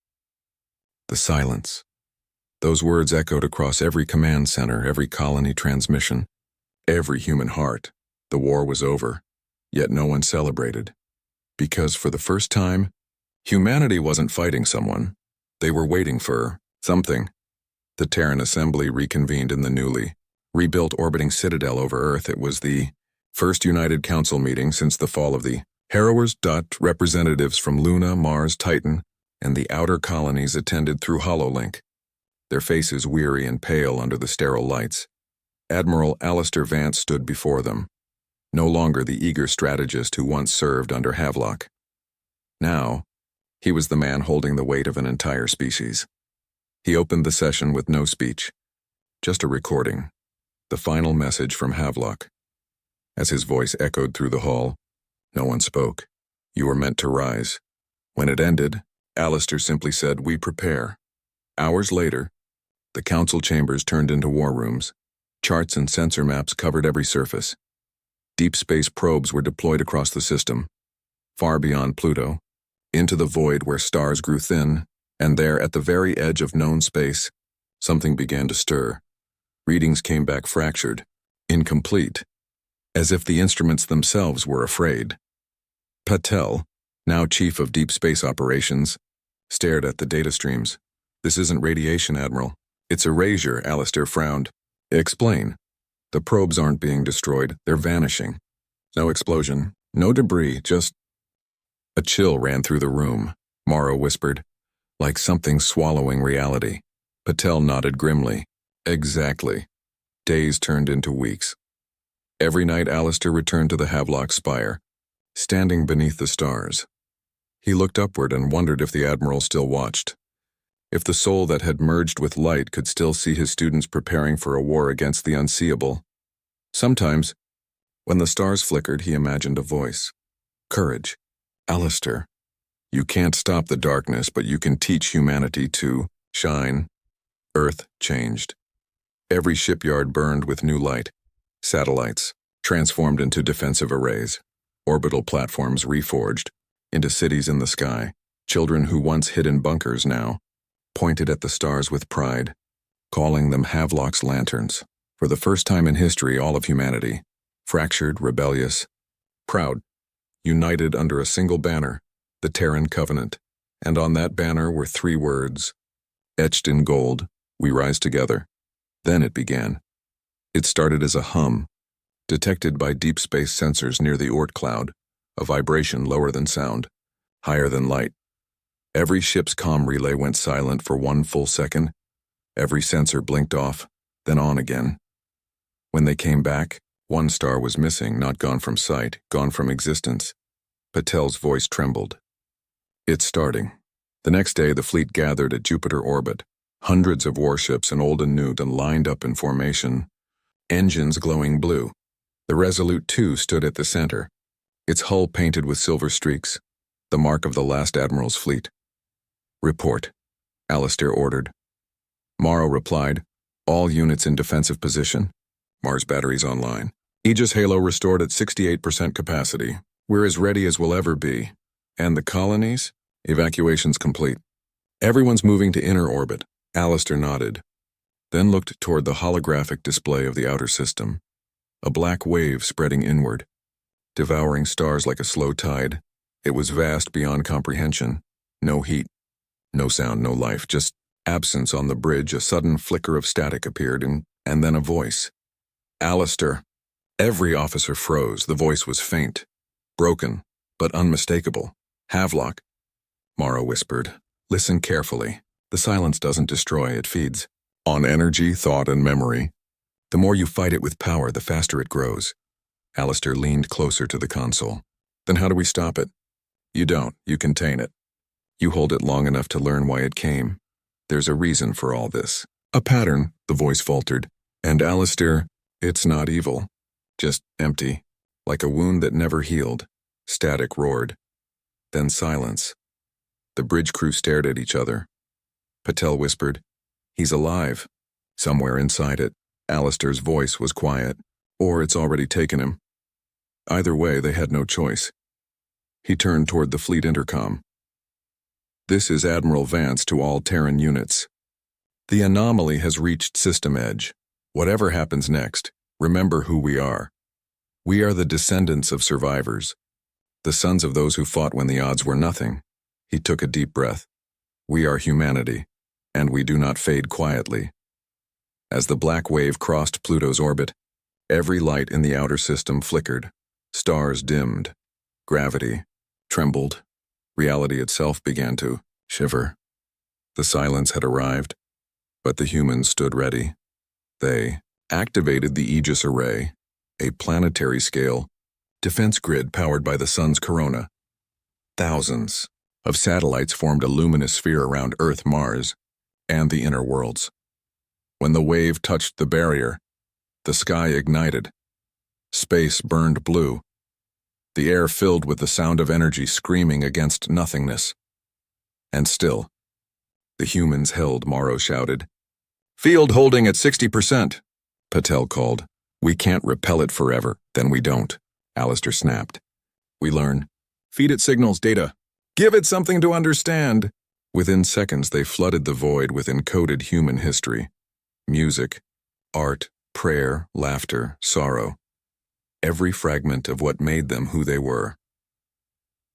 The silence. Those words echoed across every command center, every colony transmission, every human heart. The war was over, yet no one celebrated. Because for the first time, humanity wasn't fighting someone. They were waiting for something. The Terran Assembly reconvened in the newly rebuilt orbiting citadel over Earth. It was the first United Council meeting since the fall of the Harrowers. Representatives from Luna, Mars, Titan, and the outer colonies attended through HoloLink, their faces weary and pale under the sterile lights. Admiral Alistair Vance stood before them, no longer the eager strategist who once served under Havelock. Now, he was the man holding the weight of an entire species. He opened the session with no speech, just a recording, the final message from Havelock. As his voice echoed through the hall, no one spoke. You were meant to rise. When it ended, Alistair simply said, "We prepare." Hours later, the council chambers turned into war rooms. Charts and sensor maps covered every surface. Deep space probes were deployed across the system, far beyond Pluto, into the void where stars grew thin, and there, at the very edge of known space, something began to stir. Readings came back fractured, incomplete, as if the instruments themselves were afraid. Patel, now chief of deep space operations, stared at the data streams. "This isn't radiation, Admiral. It's erasure," Alistair frowned. "Explain." "The probes aren't being destroyed, they're vanishing. No explosion, no debris, just..." A chill ran through the room, Morrow whispered, like something swallowing reality. Patel nodded grimly. Exactly. Days turned into weeks. Every night Alistair returned to the Havelock spire, standing beneath the stars. He looked upward and wondered if the Admiral still watched, if the soul that had merged with light could still see his students preparing for a war against the unseeable. Sometimes, when the stars flickered, he imagined a voice. "Courage. Alistair. You can't stop the darkness, but you can teach humanity to shine." Earth changed. Every shipyard burned with new light. Satellites transformed into defensive arrays. Orbital platforms reforged into cities in the sky. Children who once hid in bunkers now pointed at the stars with pride, calling them Havelock's lanterns. For the first time in history, all of humanity, fractured, rebellious, proud, united under a single banner, the Terran Covenant. And on that banner were 3 words, etched in gold, "We rise together." Then it began. It started as a hum, detected by deep space sensors near the Oort cloud, a vibration lower than sound, higher than light. Every ship's comm relay went silent for 1 full second. Every sensor blinked off, then on again. When they came back, 1 star was missing, not gone from sight, gone from existence. Patel's voice trembled. "It's starting." The next day, the fleet gathered at Jupiter orbit. Hundreds of warships, and old and new, lined up in formation, engines glowing blue. The Resolute 2 stood at the center, its hull painted with silver streaks, the mark of the last Admiral's fleet. "Report," Alistair ordered. Morrow replied, "All units in defensive position. Mars batteries online. Aegis Halo restored at 68% capacity. We're as ready as we'll ever be. And the colonies? Evacuation's complete. Everyone's moving to inner orbit." Alistair nodded, then looked toward the holographic display of the outer system, a black wave spreading inward, devouring stars like a slow tide. It was vast beyond comprehension. No heat, no sound, no life, just absence on the bridge. A sudden flicker of static appeared, and then a voice. "Alistair." Every officer froze. The voice was faint, broken, but unmistakable. "Havelock," Morrow whispered. "Listen carefully. The silence doesn't destroy, it feeds on energy, thought, and memory. The more you fight it with power, the faster it grows." Alistair leaned closer to the console. "Then how do we stop it?" "You don't. You contain it. You hold it long enough to learn why it came. There's a reason for all this. A pattern, the voice faltered. And Alistair, it's not evil. Just empty. Like a wound that never healed. Static roared. Then silence. The bridge crew stared at each other. Patel whispered, "He's alive." Somewhere inside it, Alistair's voice was quiet, or it's already taken him. Either way, they had no choice. He turned toward the fleet intercom. "This is Admiral Vance to all Terran units. The anomaly has reached system edge. Whatever happens next, remember who we are. We are the descendants of survivors, the sons of those who fought when the odds were nothing." He took a deep breath. "We are humanity, and we do not fade quietly." As the black wave crossed Pluto's orbit, every light in the outer system flickered. Stars dimmed. Gravity trembled. Reality itself began to shiver. The silence had arrived, but the humans stood ready. They activated the Aegis Array, a planetary-scale defense grid powered by the sun's corona. Thousands of satellites formed a luminous sphere around Earth, Mars, and the inner worlds. When the wave touched the barrier, the sky ignited. Space burned blue. The air filled with the sound of energy screaming against nothingness. And still, the humans held, Morrow shouted. "Field holding at 60%, Patel called. "We can't repel it forever, then we don't," Alistair snapped. "We learn. Feed it signals, data. Give it something to understand." Within seconds, they flooded the void with encoded human history. Music, art, prayer, laughter, sorrow. Every fragment of what made them who they were.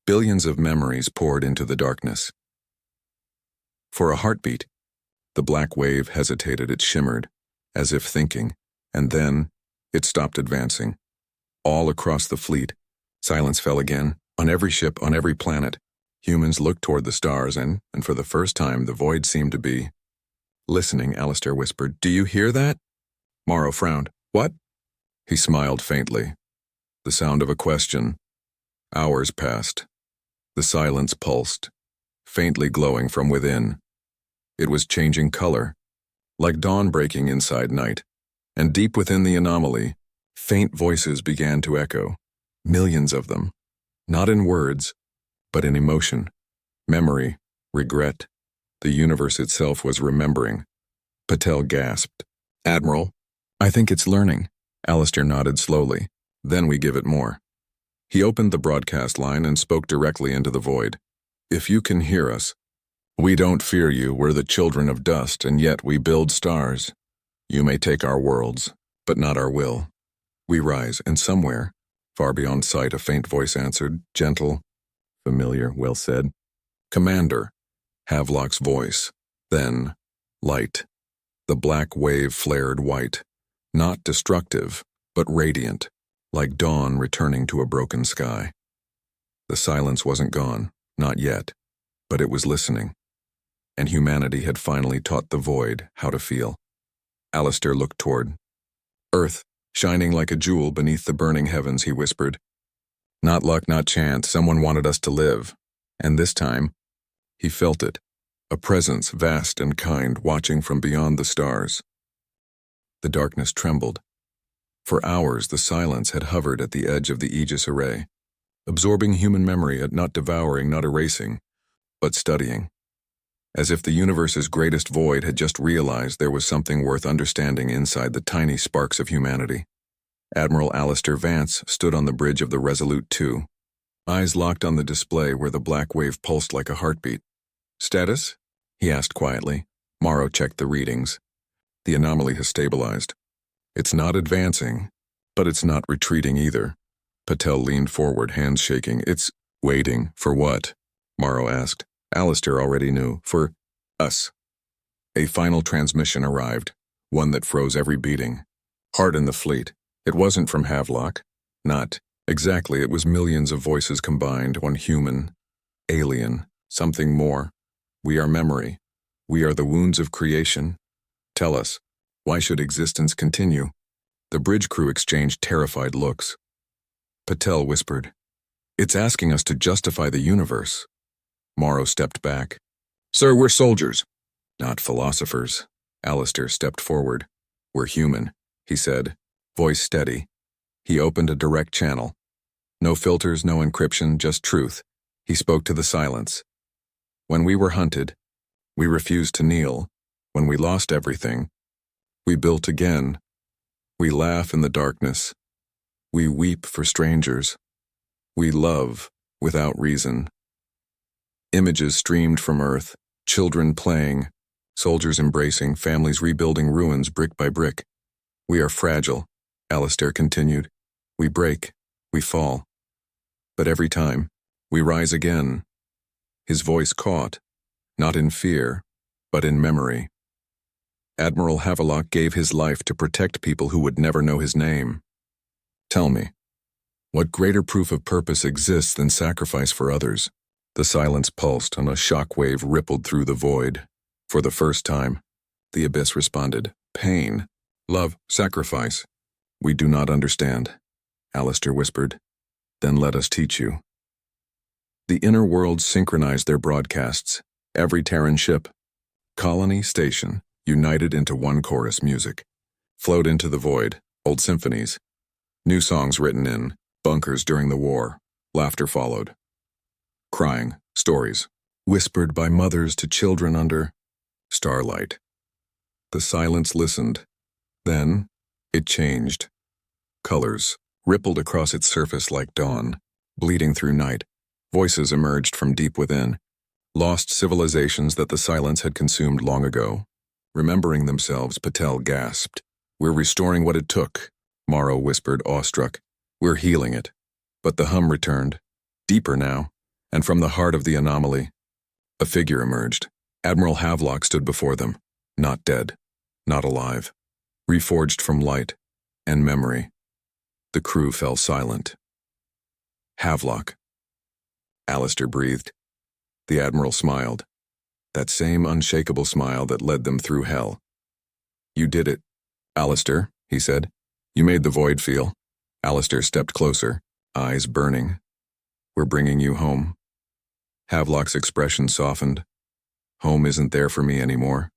Billions of memories poured into the darkness. For a heartbeat, the black wave hesitated. It shimmered, as if thinking, and then it stopped advancing. All across the fleet, silence fell again. On every ship, on every planet, humans looked toward the stars, and for the first time, the void seemed to be listening. Alistair whispered, "Do you hear that?" Morrow frowned. "What?" He smiled faintly. The sound of a question. Hours passed. The silence pulsed, faintly glowing from within. It was changing color, like dawn breaking inside night. And deep within the anomaly, faint voices began to echo. Millions of them. Not in words, but in emotion. Memory, regret. The universe itself was remembering. Patel gasped. "Admiral, I think it's learning." Alistair nodded slowly. "Then we give it more." He opened the broadcast line and spoke directly into the void. "If you can hear us, we don't fear you. We're the children of dust, and yet we build stars. You may take our worlds, but not our will. We rise, and somewhere, far beyond sight, a faint voice answered, gentle, familiar, well said. Commander, Havelock's voice. Then, light. The black wave flared white, not destructive, but radiant, like dawn returning to a broken sky. The silence wasn't gone, not yet, but it was listening. And humanity had finally taught the void how to feel. Alistair looked toward Earth, shining like a jewel beneath the burning heavens, he whispered. "Not luck, not chance. Someone wanted us to live. And this time, he felt it. A presence vast and kind watching from beyond the stars." The darkness trembled. For hours, the silence had hovered at the edge of the Aegis Array, absorbing human memory, not devouring, not erasing, but studying. As if the universe's greatest void had just realized there was something worth understanding inside the tiny sparks of humanity. Admiral Alistair Vance stood on the bridge of the Resolute 2, eyes locked on the display where the black wave pulsed like a heartbeat. "Status?" he asked quietly. Morrow checked the readings. "The anomaly has stabilized. It's not advancing, but it's not retreating either." Patel leaned forward, hands shaking. "It's waiting for what?" Morrow asked. Alistair already knew. "For us." A final transmission arrived, one that froze every beating. Hard in the fleet. It wasn't from Havelock. Not exactly. It was millions of voices combined, one human, alien, something more. "We are memory. We are the wounds of creation. Tell us, why should existence continue?" The bridge crew exchanged terrified looks. Patel whispered, "It's asking us to justify the universe." Morrow stepped back. "Sir, we're soldiers. Not philosophers. Alistair stepped forward. We're human, he said, voice steady. He opened a direct channel. No filters, no encryption, just truth. He spoke to the silence. When we were hunted, we refused to kneel. When we lost everything, we built again. We laugh in the darkness. We weep for strangers. We love without reason. Images streamed from Earth, children playing, soldiers embracing, families rebuilding ruins brick by brick. We are fragile, Alistair continued. We break, we fall. But every time, we rise again. His voice caught, not in fear, but in memory. Admiral Havelock gave his life to protect people who would never know his name. Tell me, what greater proof of purpose exists than sacrifice for others? The silence pulsed and a shockwave rippled through the void. For the first time, the abyss responded. Pain, love, sacrifice. We do not understand, Alistair whispered. Then let us teach you. The inner worlds synchronized their broadcasts. Every Terran ship, colony, station, united into one chorus music. Flowed into the void, old symphonies. New songs written in bunkers during the war. Laughter followed. Crying, stories, whispered by mothers to children under starlight. The silence listened. Then, it changed. Colors rippled across its surface like dawn, bleeding through night. Voices emerged from deep within. Lost civilizations that the silence had consumed long ago. Remembering themselves, Patel gasped. We're restoring what it took, Morrow whispered, awestruck. We're healing it. But the hum returned, deeper now, and from the heart of the anomaly, a figure emerged. Admiral Havelock stood before them, not dead, not alive, reforged from light and memory. The crew fell silent. Havelock. Alistair breathed. The Admiral smiled, that same unshakable smile that led them through hell. You did it, Alistair, he said. You made the void feel. Alistair stepped closer, eyes burning. We're bringing you home. Havelock's expression softened. Home isn't there for me anymore.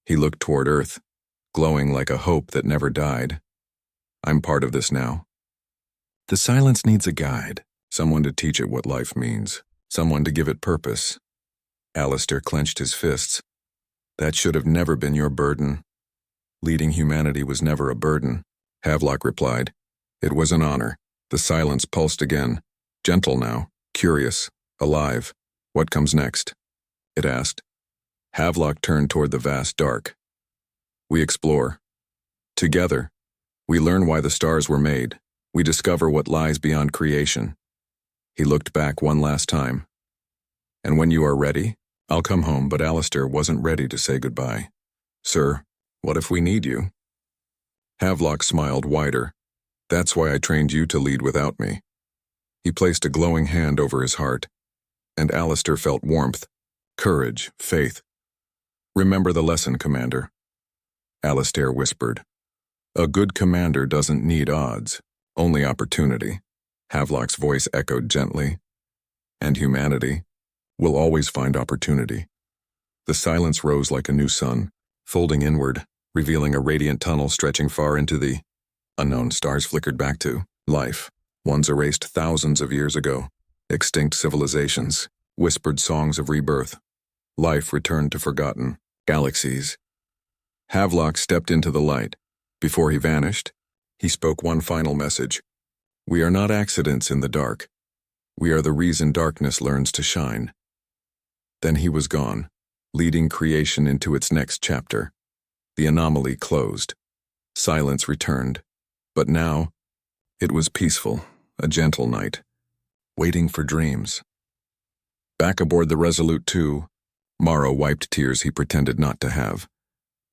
He looked toward Earth, glowing like a hope that never died. I'm part of this now. The silence needs a guide, someone to teach it what life means, someone to give it purpose. Alistair clenched his fists. That should have never been your burden. Leading humanity was never a burden, Havelock replied. It was an honor. The silence pulsed again, gentle now, curious, alive. What comes next? It asked. Havelock turned toward the vast dark. We explore. Together, we learn why the stars were made. We discover what lies beyond creation. He looked back one last time. And when you are ready, I'll come home, but Alistair wasn't ready to say goodbye. Sir, what if we need you? Havelock smiled wider. That's why I trained you to lead without me. He placed a glowing hand over his heart, and Alistair felt warmth, courage, faith. Remember the lesson, Commander. Alistair whispered. A good commander doesn't need odds, only opportunity. Havelock's voice echoed gently. And humanity will always find opportunity. The silence rose like a new sun, folding inward, revealing a radiant tunnel stretching far into the unknown. Stars flickered back to life, ones erased thousands of years ago. Extinct civilizations, whispered songs of rebirth. Life returned to forgotten galaxies. Havelock stepped into the light. Before he vanished, he spoke one final message. We are not accidents in the dark. We are the reason darkness learns to shine. Then he was gone, leading creation into its next chapter. The anomaly closed. Silence returned. But now, it was peaceful, a gentle night, waiting for dreams. Back aboard the Resolute 2, Morrow wiped tears he pretended not to have.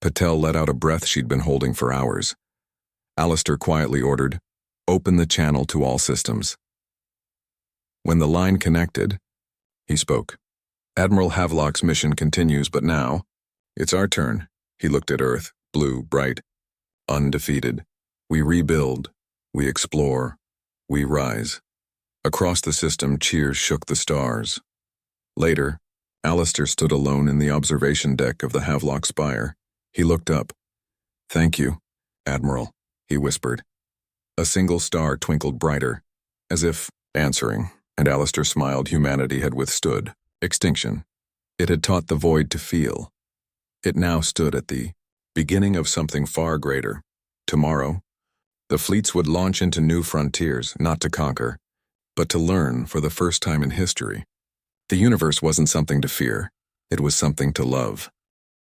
Patel let out a breath she'd been holding for hours. Alistair quietly ordered, "Open the channel to all systems." When the line connected, he spoke. Admiral Havelock's mission continues, but now, it's our turn. He looked at Earth, blue, bright, undefeated. We rebuild, we explore, we rise. Across the system, cheers shook the stars. Later, Alistair stood alone in the observation deck of the Havelock spire. He looked up. "Thank you, Admiral," he whispered. A single star twinkled brighter, as if answering, and Alistair smiled. Humanity had withstood extinction. It had taught the void to feel. It now stood at the beginning of something far greater. Tomorrow, the fleets would launch into new frontiers, not to conquer, but to learn for the first time in history. The universe wasn't something to fear, it was something to love.